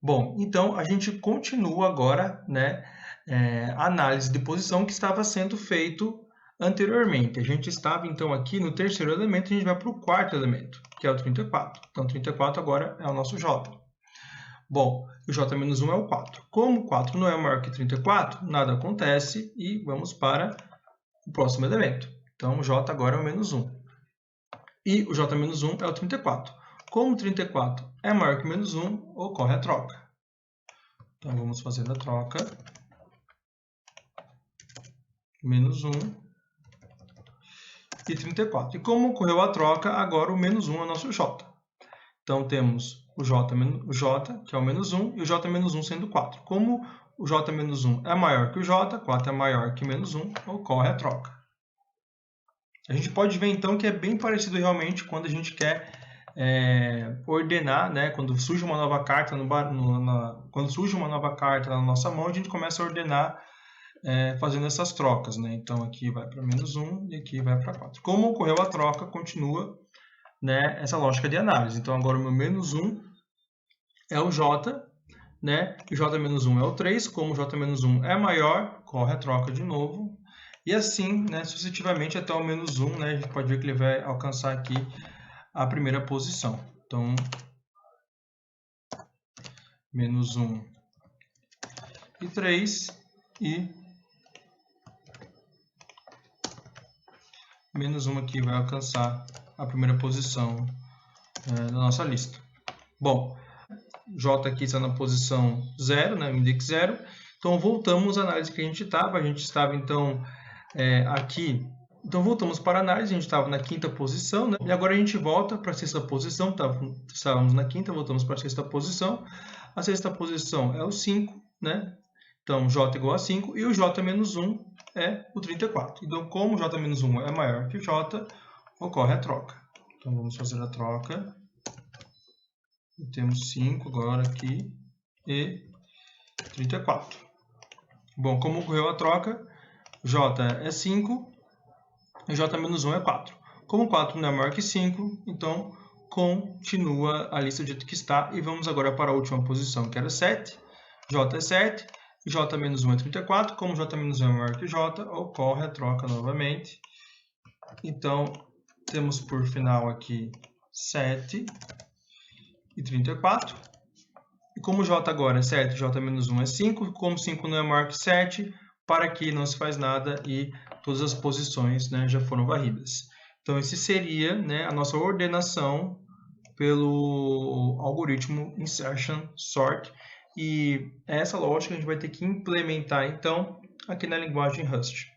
Bom, então a gente continua agora, né, a análise de posição que estava sendo feito anteriormente. A gente estava então aqui no terceiro elemento, a gente vai para o quarto elemento, que é o 34. Então 34 agora é o nosso j. Bom, o j-1 é o 4. Como 4 não é maior que 34, nada acontece e vamos para o próximo elemento. Então, o j agora é o -1. E o j-1 é o 34. Como 34 é maior que -1, ocorre a troca. Então, vamos fazer a troca. -1 e 34. E como ocorreu a troca, agora o -1 é o nosso j. Então, temos o j, que é o -1, e o j-1 sendo 4. Como o j-1 é maior que o j, 4 é maior que -1, ocorre a troca. A gente pode ver, então, que é bem parecido realmente quando a gente quer ordenar, né? Quando surge uma nova carta quando surge uma nova carta na nossa mão, a gente começa a ordenar fazendo essas trocas, né? Então, aqui vai para -1 e aqui vai para 4. Como ocorreu a troca, continua, né, essa lógica de análise. Então, agora o meu -1 é o j, né? E o j-1 é o 3. Como o j-1 é maior, corre a troca de novo. E assim, né, sucessivamente até o -1, né, a gente pode ver que ele vai alcançar aqui a primeira posição. Então, -1 e 3 e -1 aqui vai alcançar a primeira posição da nossa lista. Bom, J aqui está na posição 0, né, index 0. Então, voltamos à análise que a gente estava. A gente estava, então, aqui. Então, voltamos para a análise. A gente estava na quinta posição, né? E agora a gente volta para a sexta posição. Estávamos na quinta, voltamos para a sexta posição. A sexta posição é o 5, né? Então, J igual a 5. E o J-1 é o 34. Então, como o J-1 é maior que o J, ocorre a troca. Então, vamos fazer a troca. E temos 5 agora aqui e 34. Bom, como ocorreu a troca, J é 5 e J-1 é 4. Como 4 não é maior que 5, então continua a lista do jeito que está. E vamos agora para a última posição, que era 7. J é 7 e J-1 é 34. Como J-1 é maior que J, ocorre a troca novamente. Então, temos por final aqui 7 e 34. E como J agora é 7, J-1 é 5. Como 5 não é maior que 7, para aqui não se faz nada e todas as posições, né, já foram varridas. Então, esse seria, né, a nossa ordenação pelo algoritmo Insertion Sort. E essa lógica a gente vai ter que implementar, então, aqui na linguagem Rust.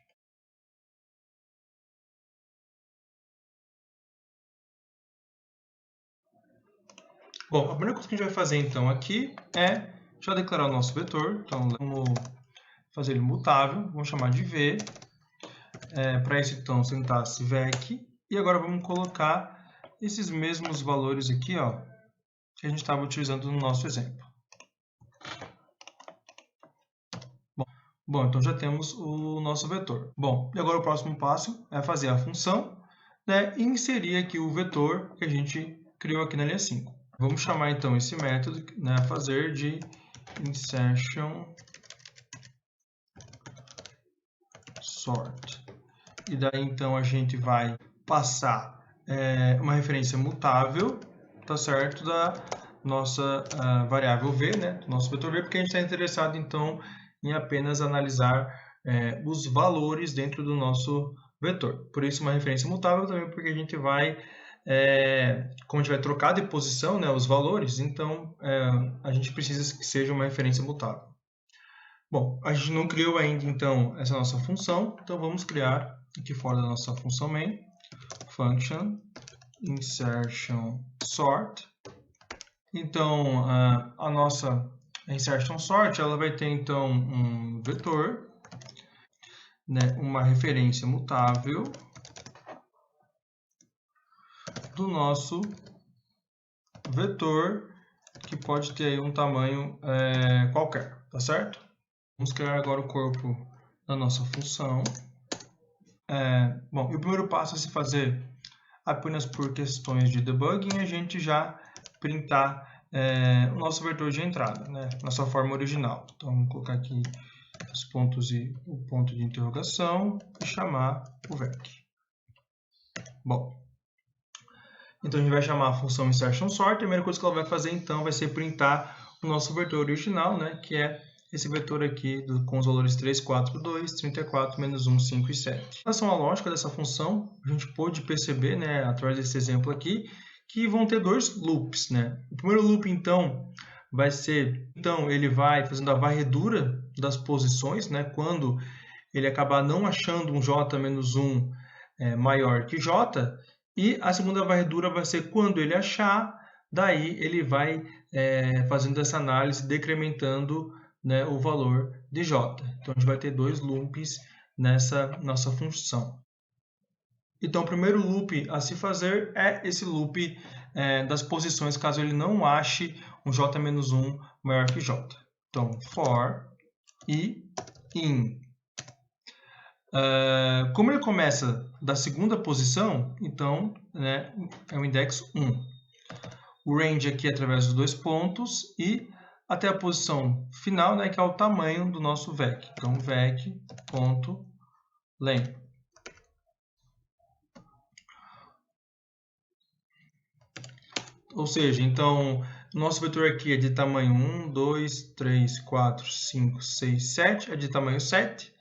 Bom, a primeira coisa que a gente vai fazer, então, aqui é já declarar o nosso vetor. Então, vamos fazer ele mutável, vamos chamar de v. Para isso, então, sintaxe vec. E agora vamos colocar esses mesmos valores aqui, ó, que a gente estava utilizando no nosso exemplo. Bom, então já temos o nosso vetor. Bom, e agora o próximo passo é fazer a função, né, e inserir aqui o vetor que a gente criou aqui na linha 5. Vamos chamar então esse método, né, fazer de insertion sort. E daí então a gente vai passar uma referência mutável, tá certo, da nossa variável v, né, do nosso vetor v, porque a gente está interessado então em apenas analisar os valores dentro do nosso vetor. Por isso uma referência mutável também, porque a gente vai, como a gente vai trocar de posição, né, os valores, então a gente precisa que seja uma referência mutável. Bom, a gente não criou ainda então essa nossa função, então vamos criar aqui fora da nossa função main, function insertion sort. Então a nossa insertion sort ela vai ter então um vetor, né, uma referência mutável do nosso vetor que pode ter aí um tamanho qualquer, tá certo? Vamos criar agora o corpo da nossa função. Bom, e o primeiro passo a se fazer apenas por questões de debugging, a gente já printar o nosso vetor de entrada, né, na sua forma original. Então, vamos colocar aqui os pontos e o ponto de interrogação e chamar o vec. Bom, então a gente vai chamar a função insertion sort. A primeira coisa que ela vai fazer então vai ser printar o nosso vetor original, né, que é esse vetor aqui com os valores 3, 4, 2, 34, menos 1, 5 e 7. Em relação à lógica dessa função, a gente pôde perceber, né, através desse exemplo aqui, que vão ter dois loops, né? O primeiro loop, então, vai ser... Então, ele vai fazendo a varredura das posições, né? Quando ele acabar não achando um j menos 1 maior que j. E a segunda varredura vai ser quando ele achar, daí ele vai fazendo essa análise, decrementando, né, o valor de j. Então, a gente vai ter dois loops nessa nossa função. Então, o primeiro loop a se fazer é esse loop das posições, caso ele não ache um j-1 maior que j. Então, for e in. Como ele começa da segunda posição, então, né, é o index 1. O range aqui é através dos dois pontos e até a posição final, né, que é o tamanho do nosso vec. Então, vec.len. Ou seja, então, o nosso vetor aqui é de tamanho 1, 2, 3, 4, 5, 6, 7, é de tamanho 7.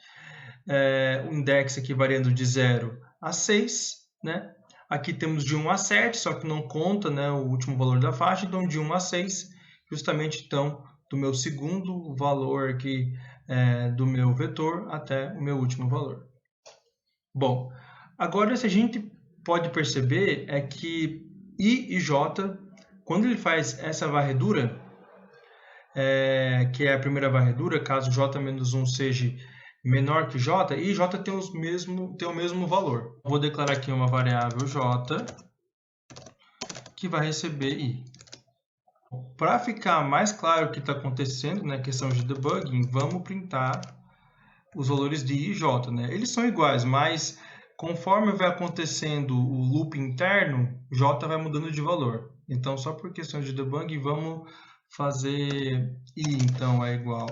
O index aqui variando de 0 a 6, né? Aqui temos de 1 a 7, só que não conta, né, o último valor da faixa, então de 1 a 6, justamente então do meu segundo valor aqui do meu vetor até o meu último valor. Bom, agora se a gente pode perceber é que I e J, quando ele faz essa varredura, que é a primeira varredura, caso J-1 seja menor que J, I e J tem o mesmo valor. Vou declarar aqui uma variável J, que vai receber I. Para ficar mais claro o que está acontecendo na questão de debugging, vamos printar os valores de I e J. Né? Eles são iguais, mas conforme vai acontecendo o loop interno, J vai mudando de valor. Então, só por questão de debugging, vamos fazer I, então, é igual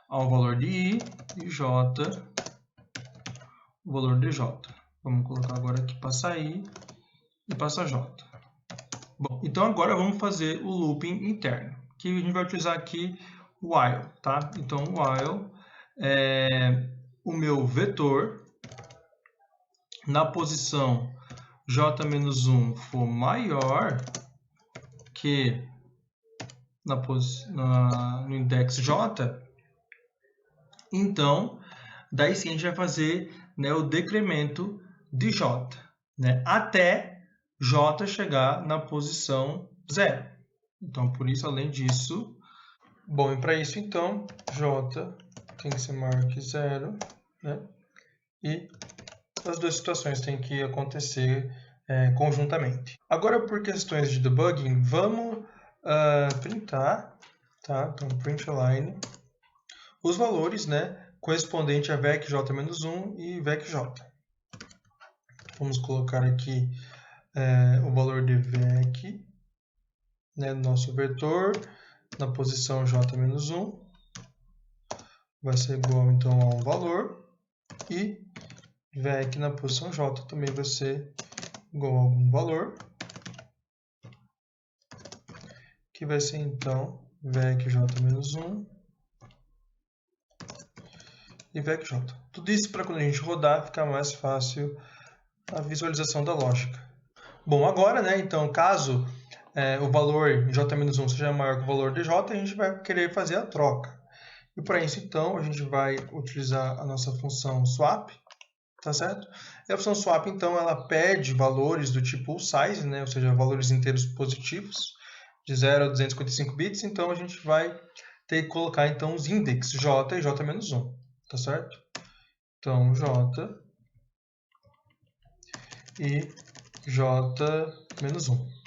ao valor de I e J, o valor de J. Vamos colocar agora aqui, passa I e passa J. Bom, então agora vamos fazer o looping interno, que a gente vai utilizar aqui o while, tá? Então, while o meu vetor na posição j-1 for maior que no index j, então, daí sim a gente vai fazer, né, o decremento de j, né, até j chegar na posição 0. Então, por isso, além disso... Bom, e para isso, então, j tem que ser maior que 0, né? E as duas situações têm que acontecer conjuntamente. Agora, por questões de debugging, vamos printar, tá? Então, print line, os valores, né, correspondente a VEC-J-1 e VEC-J. Vamos colocar aqui o valor de VEC, né, do nosso vetor na posição J-1 vai ser igual então a um valor, e VEC na posição J também vai ser igual a algum valor, que vai ser então VEC-J-1 e VEC-J. Tudo isso para quando a gente rodar ficar mais fácil a visualização da lógica. Bom, agora, né, então, caso o valor J-1 seja maior que o valor de J, a gente vai querer fazer a troca. E para isso, então, a gente vai utilizar a nossa função swap, tá certo? E a função swap, então, ela pede valores do tipo size, né, ou seja, valores inteiros positivos, de 0 a 255 bits, então a gente vai ter que colocar, então, os index J e J-1, tá certo? Então, J e J-1.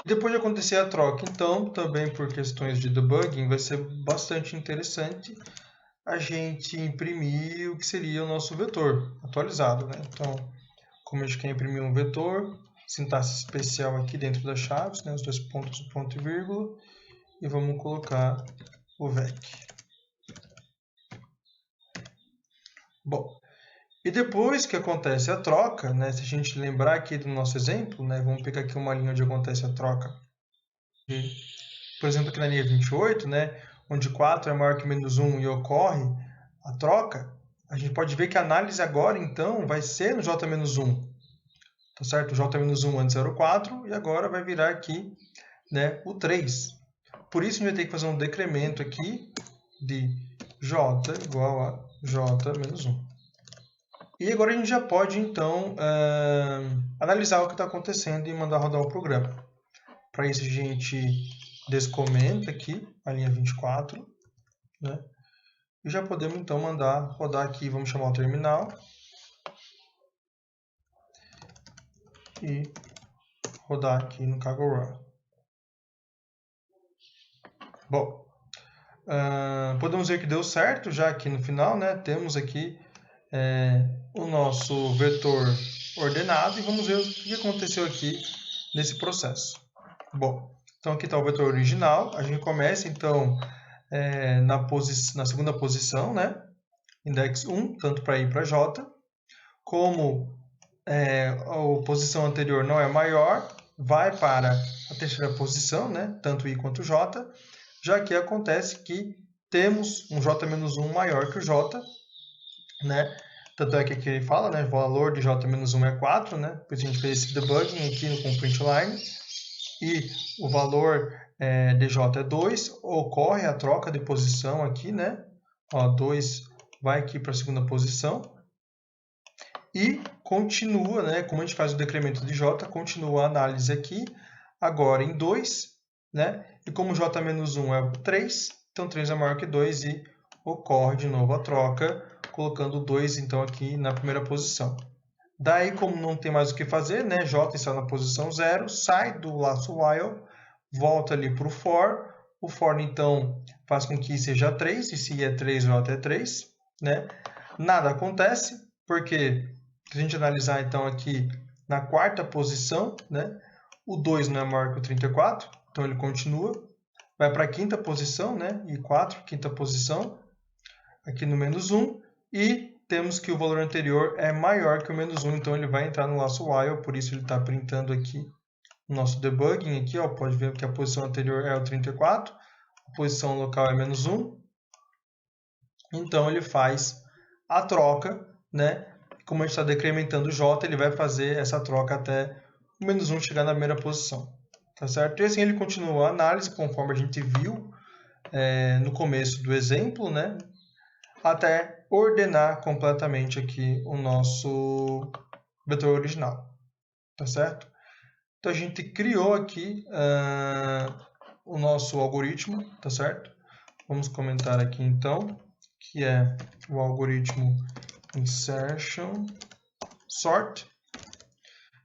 Depois de acontecer a troca, então, também por questões de debugging, vai ser bastante interessante a gente imprimir o que seria o nosso vetor atualizado, né? Então, como a gente quer imprimir um vetor, sintaxe especial aqui dentro das chaves, né? Os dois pontos, ponto e vírgula, e vamos colocar o VEC. Bom, e depois que acontece a troca, né? Se a gente lembrar aqui do nosso exemplo, né? Vamos pegar aqui uma linha onde acontece a troca. Por exemplo, aqui na linha 28, né? Onde 4 é maior que menos 1 e ocorre a troca, a gente pode ver que a análise agora, então, vai ser no J-1. Tá certo? O J-1 antes era o 4 e agora vai virar aqui, né, o 3. Por isso, a gente vai ter que fazer um decremento aqui de J igual a J-1. E agora a gente já pode, então, analisar o que está acontecendo e mandar rodar o programa. Para isso, a gente descomenta aqui a linha 24, né? E já podemos, então, mandar rodar aqui. Vamos chamar o terminal. E rodar aqui no Kaggle Run. Bom, podemos ver que deu certo já aqui no final, né? Temos aqui o nosso vetor ordenado e vamos ver o que aconteceu aqui nesse processo. Bom, então aqui está o vetor original. A gente começa então na segunda posição, né? Index 1, tanto para I para J. Como a posição anterior não é maior, vai para a terceira posição, né? Tanto I quanto J, já que acontece que temos um J-1 maior que o J, né? Tanto é que aqui ele fala, né? O valor de J-1 é 4, né? Depois a gente fez esse debugging aqui com print line. E o valor de J é 2, ocorre a troca de posição aqui, né? Ó, 2 vai aqui para a segunda posição. E continua, né? Como a gente faz o decremento de J, continua a análise aqui, agora em 2, né? E como J-1 é 3, então 3 é maior que 2 e ocorre de novo a troca, colocando 2 então aqui na primeira posição. Daí, como não tem mais o que fazer, né? J está na posição 0, sai do laço while, volta ali para o for. O for, então, faz com que I seja 3, e se I é 3, J é 3, né? Nada acontece, porque se a gente analisar, então, aqui na quarta posição, né? O 2 não é maior que o 34, então ele continua. Vai para a quinta posição, né? E 4, quinta posição, aqui no menos 1, e temos que o valor anterior é maior que o menos 1, então ele vai entrar no laço while, por isso ele está printando aqui o nosso debugging. Aqui, ó, pode ver que a posição anterior é o 34, a posição local é menos 1, então ele faz a troca, né? Como a gente está decrementando o J, ele vai fazer essa troca até o menos 1 chegar na primeira posição, tá certo? E assim ele continua a análise, conforme a gente viu no começo do exemplo, né? Até ordenar completamente aqui o nosso vetor original, tá certo? Então a gente criou aqui o nosso algoritmo, tá certo? Vamos comentar aqui então, que é o algoritmo insertion sort,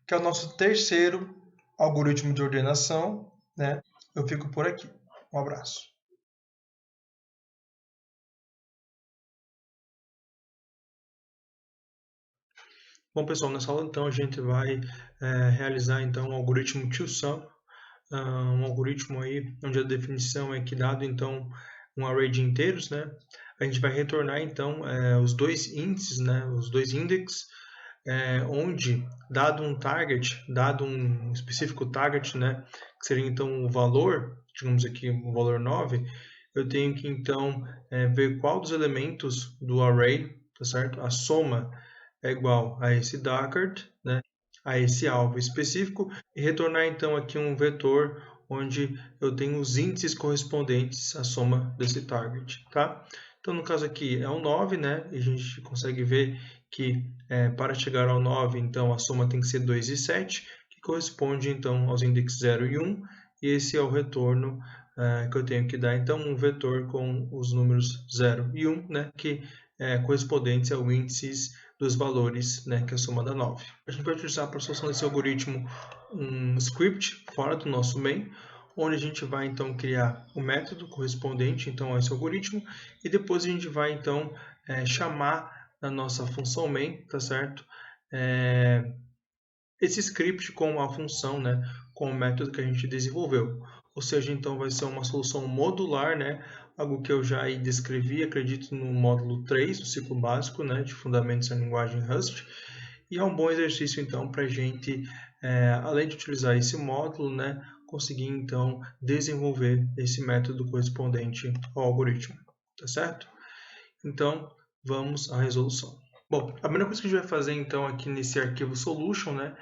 que é o nosso terceiro algoritmo de ordenação, né? Eu fico por aqui. Um abraço. Bom, pessoal, nessa aula então a gente vai realizar então o algoritmo TwoSum, um algoritmo aí onde a definição é que dado então um array de inteiros, né, a gente vai retornar então os dois índices, né, os dois index, onde dado um target, dado um específico target, né, que seria então o valor, digamos aqui o valor 9, eu tenho que então ver qual dos elementos do array, tá certo? A soma é igual a esse target, né, a esse alvo específico, e retornar então aqui um vetor onde eu tenho os índices correspondentes à soma desse target, tá? Então, no caso aqui é o 9, né? E a gente consegue ver que para chegar ao 9, então, a soma tem que ser 2 e 7, que corresponde então aos índices 0 e 1, e esse é o retorno que eu tenho que dar, então, um vetor com os números 0 e 1, né? Que correspondentes ao índices dos valores, né, que é a soma da 9. A gente vai utilizar para a solução desse algoritmo um script fora do nosso main, onde a gente vai então criar o método correspondente então a esse algoritmo, e depois a gente vai então chamar na nossa função main, tá certo? Esse script com a função, né, com o método que a gente desenvolveu. Ou seja, então vai ser uma solução modular, né, algo que eu já descrevi, acredito, no módulo 3 do ciclo básico, né, de fundamentos em linguagem Rust. E é um bom exercício, então, para a gente, além de utilizar esse módulo, né, conseguir, então, desenvolver esse método correspondente ao algoritmo, tá certo? Então, vamos à resolução. Bom, a primeira coisa que a gente vai fazer, então, aqui nesse arquivo solution, né,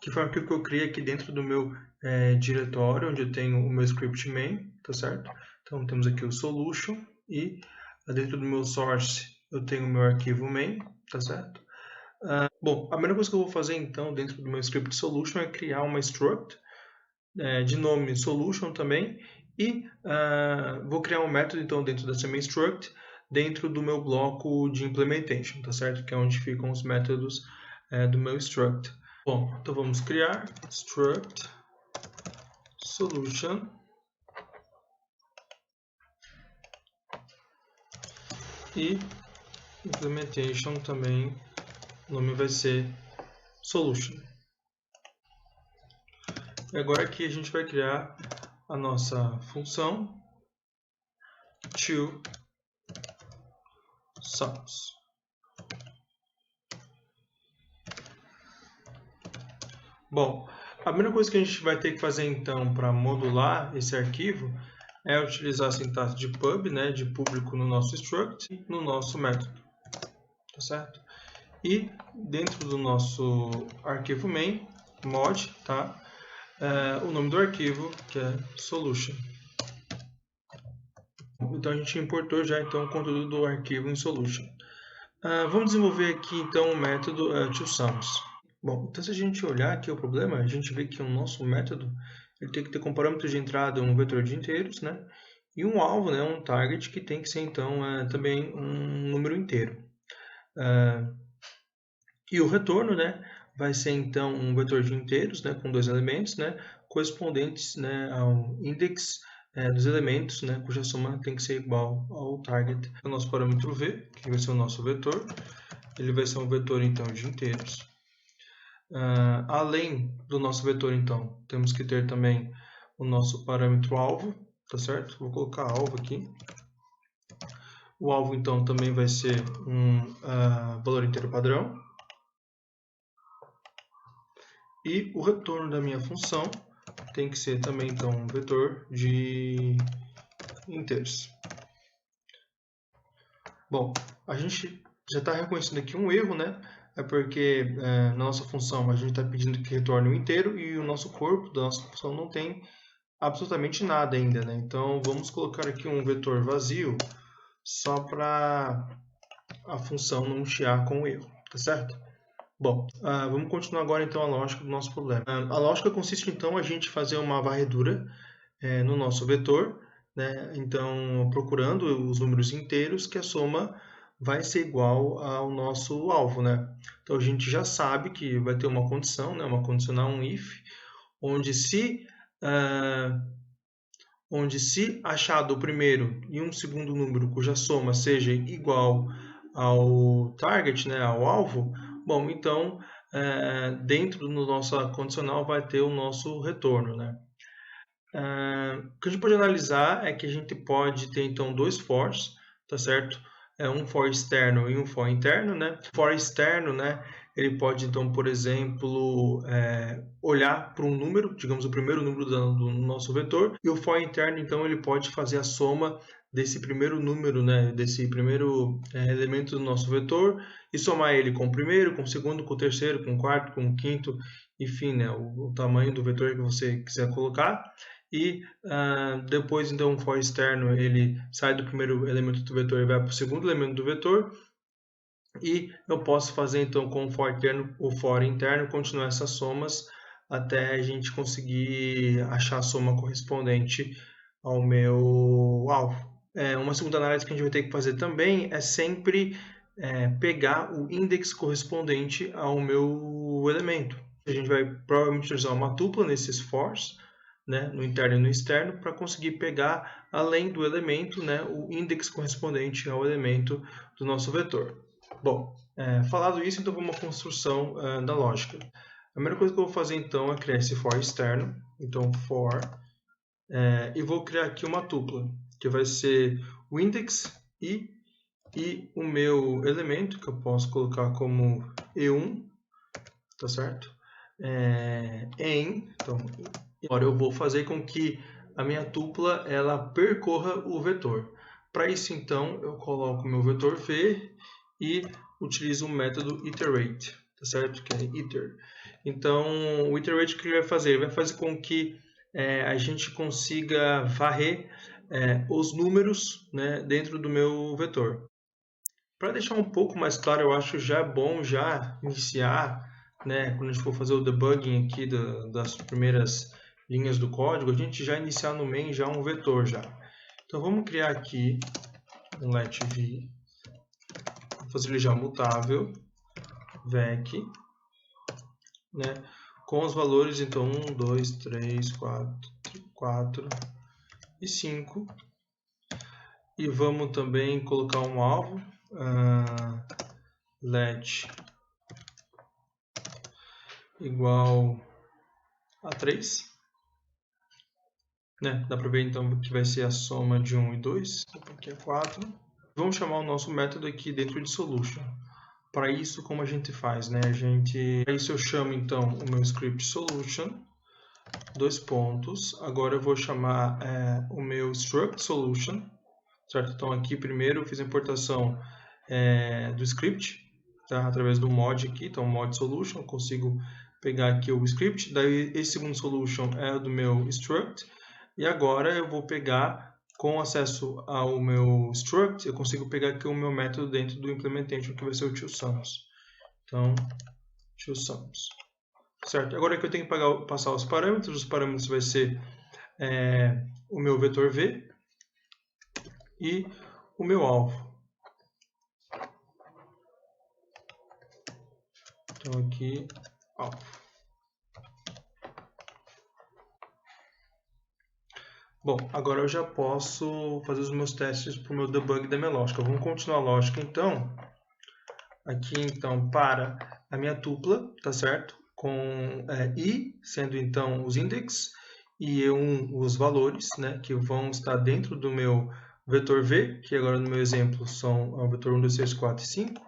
que foi um arquivo que eu criei aqui dentro do meu diretório, onde eu tenho o meu script main, tá certo? Então, temos aqui o solution e dentro do meu source eu tenho o meu arquivo main, tá certo? Bom, a primeira coisa que eu vou fazer então dentro do meu script solution é criar uma struct de nome solution também e vou criar um método então dentro dessa minha struct dentro do meu bloco de implementation, tá certo? Que é onde ficam os métodos do meu struct. Bom, então vamos criar struct solution e implementation também, o nome vai ser solution. E agora aqui a gente vai criar a nossa função TwoSums. Bom, a primeira coisa que a gente vai ter que fazer então para modular esse arquivo é utilizar a sintaxe de pub, né, de público no nosso struct e no nosso método, tá certo? E dentro do nosso arquivo main, mod, tá? O nome do arquivo que é solution. Então a gente importou já então o conteúdo do arquivo em solution. Vamos desenvolver aqui então o método TwoSums. Bom, então se a gente olhar aqui o problema, a gente vê que o nosso método ele tem que ter como parâmetro de entrada um vetor de inteiros, né? E um alvo, né, um target, que tem que ser então também um número inteiro. E o retorno, né, vai ser então um vetor de inteiros, né, com dois elementos, né, correspondentes, né, ao index dos elementos, né, cuja soma tem que ser igual ao target. O nosso parâmetro v, que vai ser o nosso vetor, ele vai ser um vetor então de inteiros. Além do nosso vetor, então, temos que ter também o nosso parâmetro alvo, tá certo? Vou colocar alvo aqui. O alvo, então, também vai ser um valor inteiro padrão. E o retorno da minha função tem que ser também, então, um vetor de inteiros. Bom, a gente já está reconhecendo aqui um erro, né? É porque na nossa função a gente está pedindo que retorne um inteiro e o nosso corpo da nossa função não tem absolutamente nada ainda, né? Então, vamos colocar aqui um vetor vazio só para a função não chiar com o erro, tá certo? Bom, vamos continuar agora então a lógica do nosso problema. A lógica consiste então a gente fazer uma varredura no nosso vetor, né? Então procurando os números inteiros que a soma vai ser igual ao nosso alvo, né? Então a gente já sabe que vai ter uma condição, né? Uma condicional, um if, onde se onde se achado o primeiro e um segundo número cuja soma seja igual ao target, né, ao alvo, bom, então dentro do nosso condicional vai ter o nosso retorno, né? O que a gente pode analisar é que a gente pode ter então dois fors, tá certo? Um for externo e um for interno, né? For externo, né? Ele pode então, por exemplo, olhar para um número, digamos o primeiro número do nosso vetor, e o for interno então ele pode fazer a soma desse primeiro número, né? Desse primeiro elemento do nosso vetor e somar ele com o primeiro, com o segundo, com o terceiro, com o quarto, com o quinto, enfim, né? O tamanho do vetor que você quiser colocar. E depois, então, o for externo ele sai do primeiro elemento do vetor e vai para o segundo elemento do vetor. E eu posso fazer, então, com o for interno, continuar essas somas até a gente conseguir achar a soma correspondente ao meu alvo. Uma segunda análise que a gente vai ter que fazer também é sempre pegar o index correspondente ao meu elemento. A gente vai provavelmente usar uma tupla nesses fors, né, no interno e no externo, para conseguir pegar, além do elemento, né, o index correspondente ao elemento do nosso vetor. Bom, falado isso, então vamos à construção da lógica. A primeira coisa que eu vou fazer, então, é criar esse for externo. Então, for, e vou criar aqui uma tupla, que vai ser o index e o meu elemento, que eu posso colocar como E1, tá certo? Então, agora eu vou fazer com que a minha tupla ela percorra o vetor. Para isso, então, eu coloco o meu vetor v e utilizo o método iterate, tá certo? Que é iter. Então, o iterate, o que ele vai fazer? Ele vai fazer com que a gente consiga varrer os números, né, dentro do meu vetor. Para deixar um pouco mais claro, eu acho já bom já iniciar, né, quando a gente for fazer o debugging aqui das primeiras linhas do código, a gente já iniciar no main já um vetor já. Então vamos criar aqui um let v, vou fazer ele já mutável, vec, né, com os valores então 1, 2, 3, 4 e 5. E vamos também colocar um alvo, let igual a 3. Né? Dá para ver então que vai ser a soma de 1 e 2, aqui é 4. Vamos chamar o nosso método aqui dentro de solution. Para isso, como a gente faz? Né? Para isso eu chamo então o meu script solution, dois pontos. Agora eu vou chamar o meu struct solution, certo? Então aqui primeiro eu fiz a importação do script, tá? Através do mod aqui, então mod solution, eu consigo pegar aqui o script. Daí esse segundo solution é do meu struct. E agora eu vou pegar, com acesso ao meu struct, eu consigo pegar aqui o meu método dentro do implementation, que vai ser o toSums. Então, toSums. Certo? Agora que eu tenho que passar os parâmetros vai ser o meu vetor v e o meu alvo. Então aqui, alvo. Bom, agora eu já posso fazer os meus testes para o meu debug da minha lógica. Vamos continuar a lógica então. Aqui então para a minha tupla, tá certo? Com i sendo então os index e E1 os valores, né? Que vão estar dentro do meu vetor v, que agora no meu exemplo são o vetor 1, 2, 3, 4 e 5.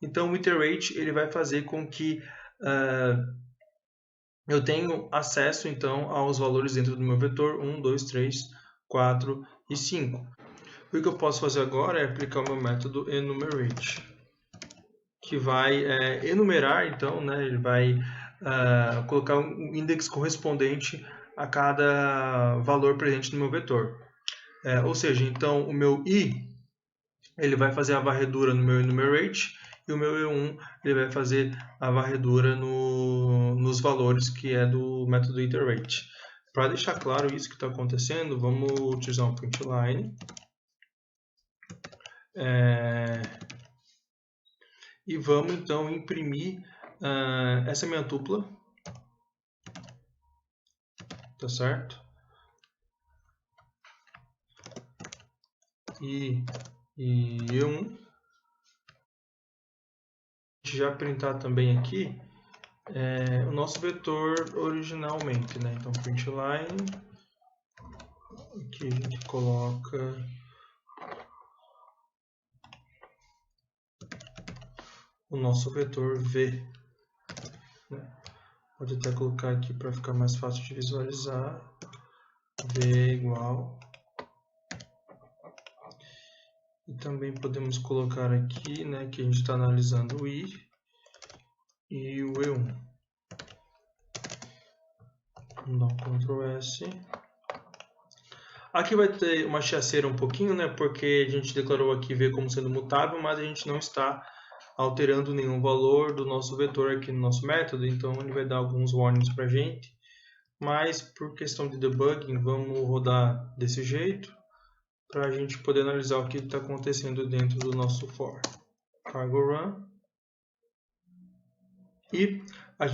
Então o iterate ele vai fazer com que eu tenho acesso, então, aos valores dentro do meu vetor 1, 2, 3, 4 e 5. O que eu posso fazer agora é aplicar o meu método enumerate, que vai enumerar, então, né, ele vai colocar um index correspondente a cada valor presente no meu vetor. Ou seja, então, o meu i ele vai fazer a varredura no meu enumerate, e o meu E1 ele vai fazer a varredura nos valores que é do método iterate. Para deixar claro isso que está acontecendo, vamos utilizar um print line. E vamos então imprimir essa minha tupla. Tá certo? I e E1. A gente já printar também aqui o nosso vetor originalmente, né? Então, print line, aqui a gente coloca o nosso vetor V, né? Pode até colocar aqui para ficar mais fácil de visualizar, V igual. E também podemos colocar aqui, né, que a gente está analisando o I e o E1. Vamos dar um Ctrl S. Aqui vai ter uma chaceira um pouquinho, né, porque a gente declarou aqui V como sendo mutável, mas a gente não está alterando nenhum valor do nosso vetor aqui no nosso método, então ele vai dar alguns warnings para a gente. Mas por questão de debugging, vamos rodar desse jeito, para a gente poder analisar o que está acontecendo dentro do nosso for. Cargo run. E a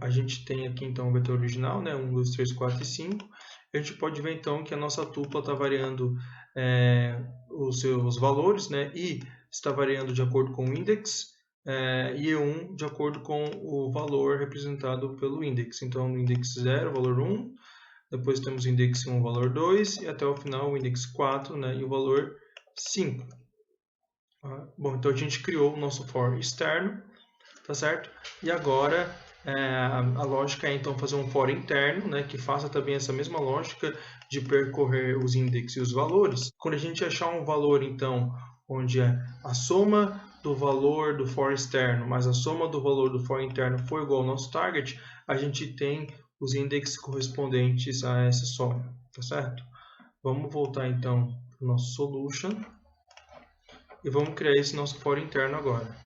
gente tem aqui então o vetor original, né? 1, 2, 3, 4 e 5. A gente pode ver então que a nossa tupla está variando os seus valores, né? I está variando de acordo com o index e E1 de acordo com o valor representado pelo index. Então no index 0, valor 1, depois temos o index 1, valor 2 e até o final o index 4, né? E o valor 5. Bom, então a gente criou o nosso for externo. Tá certo? E agora a lógica é então fazer um for interno, né, que faça também essa mesma lógica de percorrer os índices e os valores. Quando a gente achar um valor então onde a soma do valor do for externo mais a soma do valor do for interno for igual ao nosso target, a gente tem os índices correspondentes a essa soma, tá certo? Vamos voltar então para o nosso solution e vamos criar esse nosso for interno agora.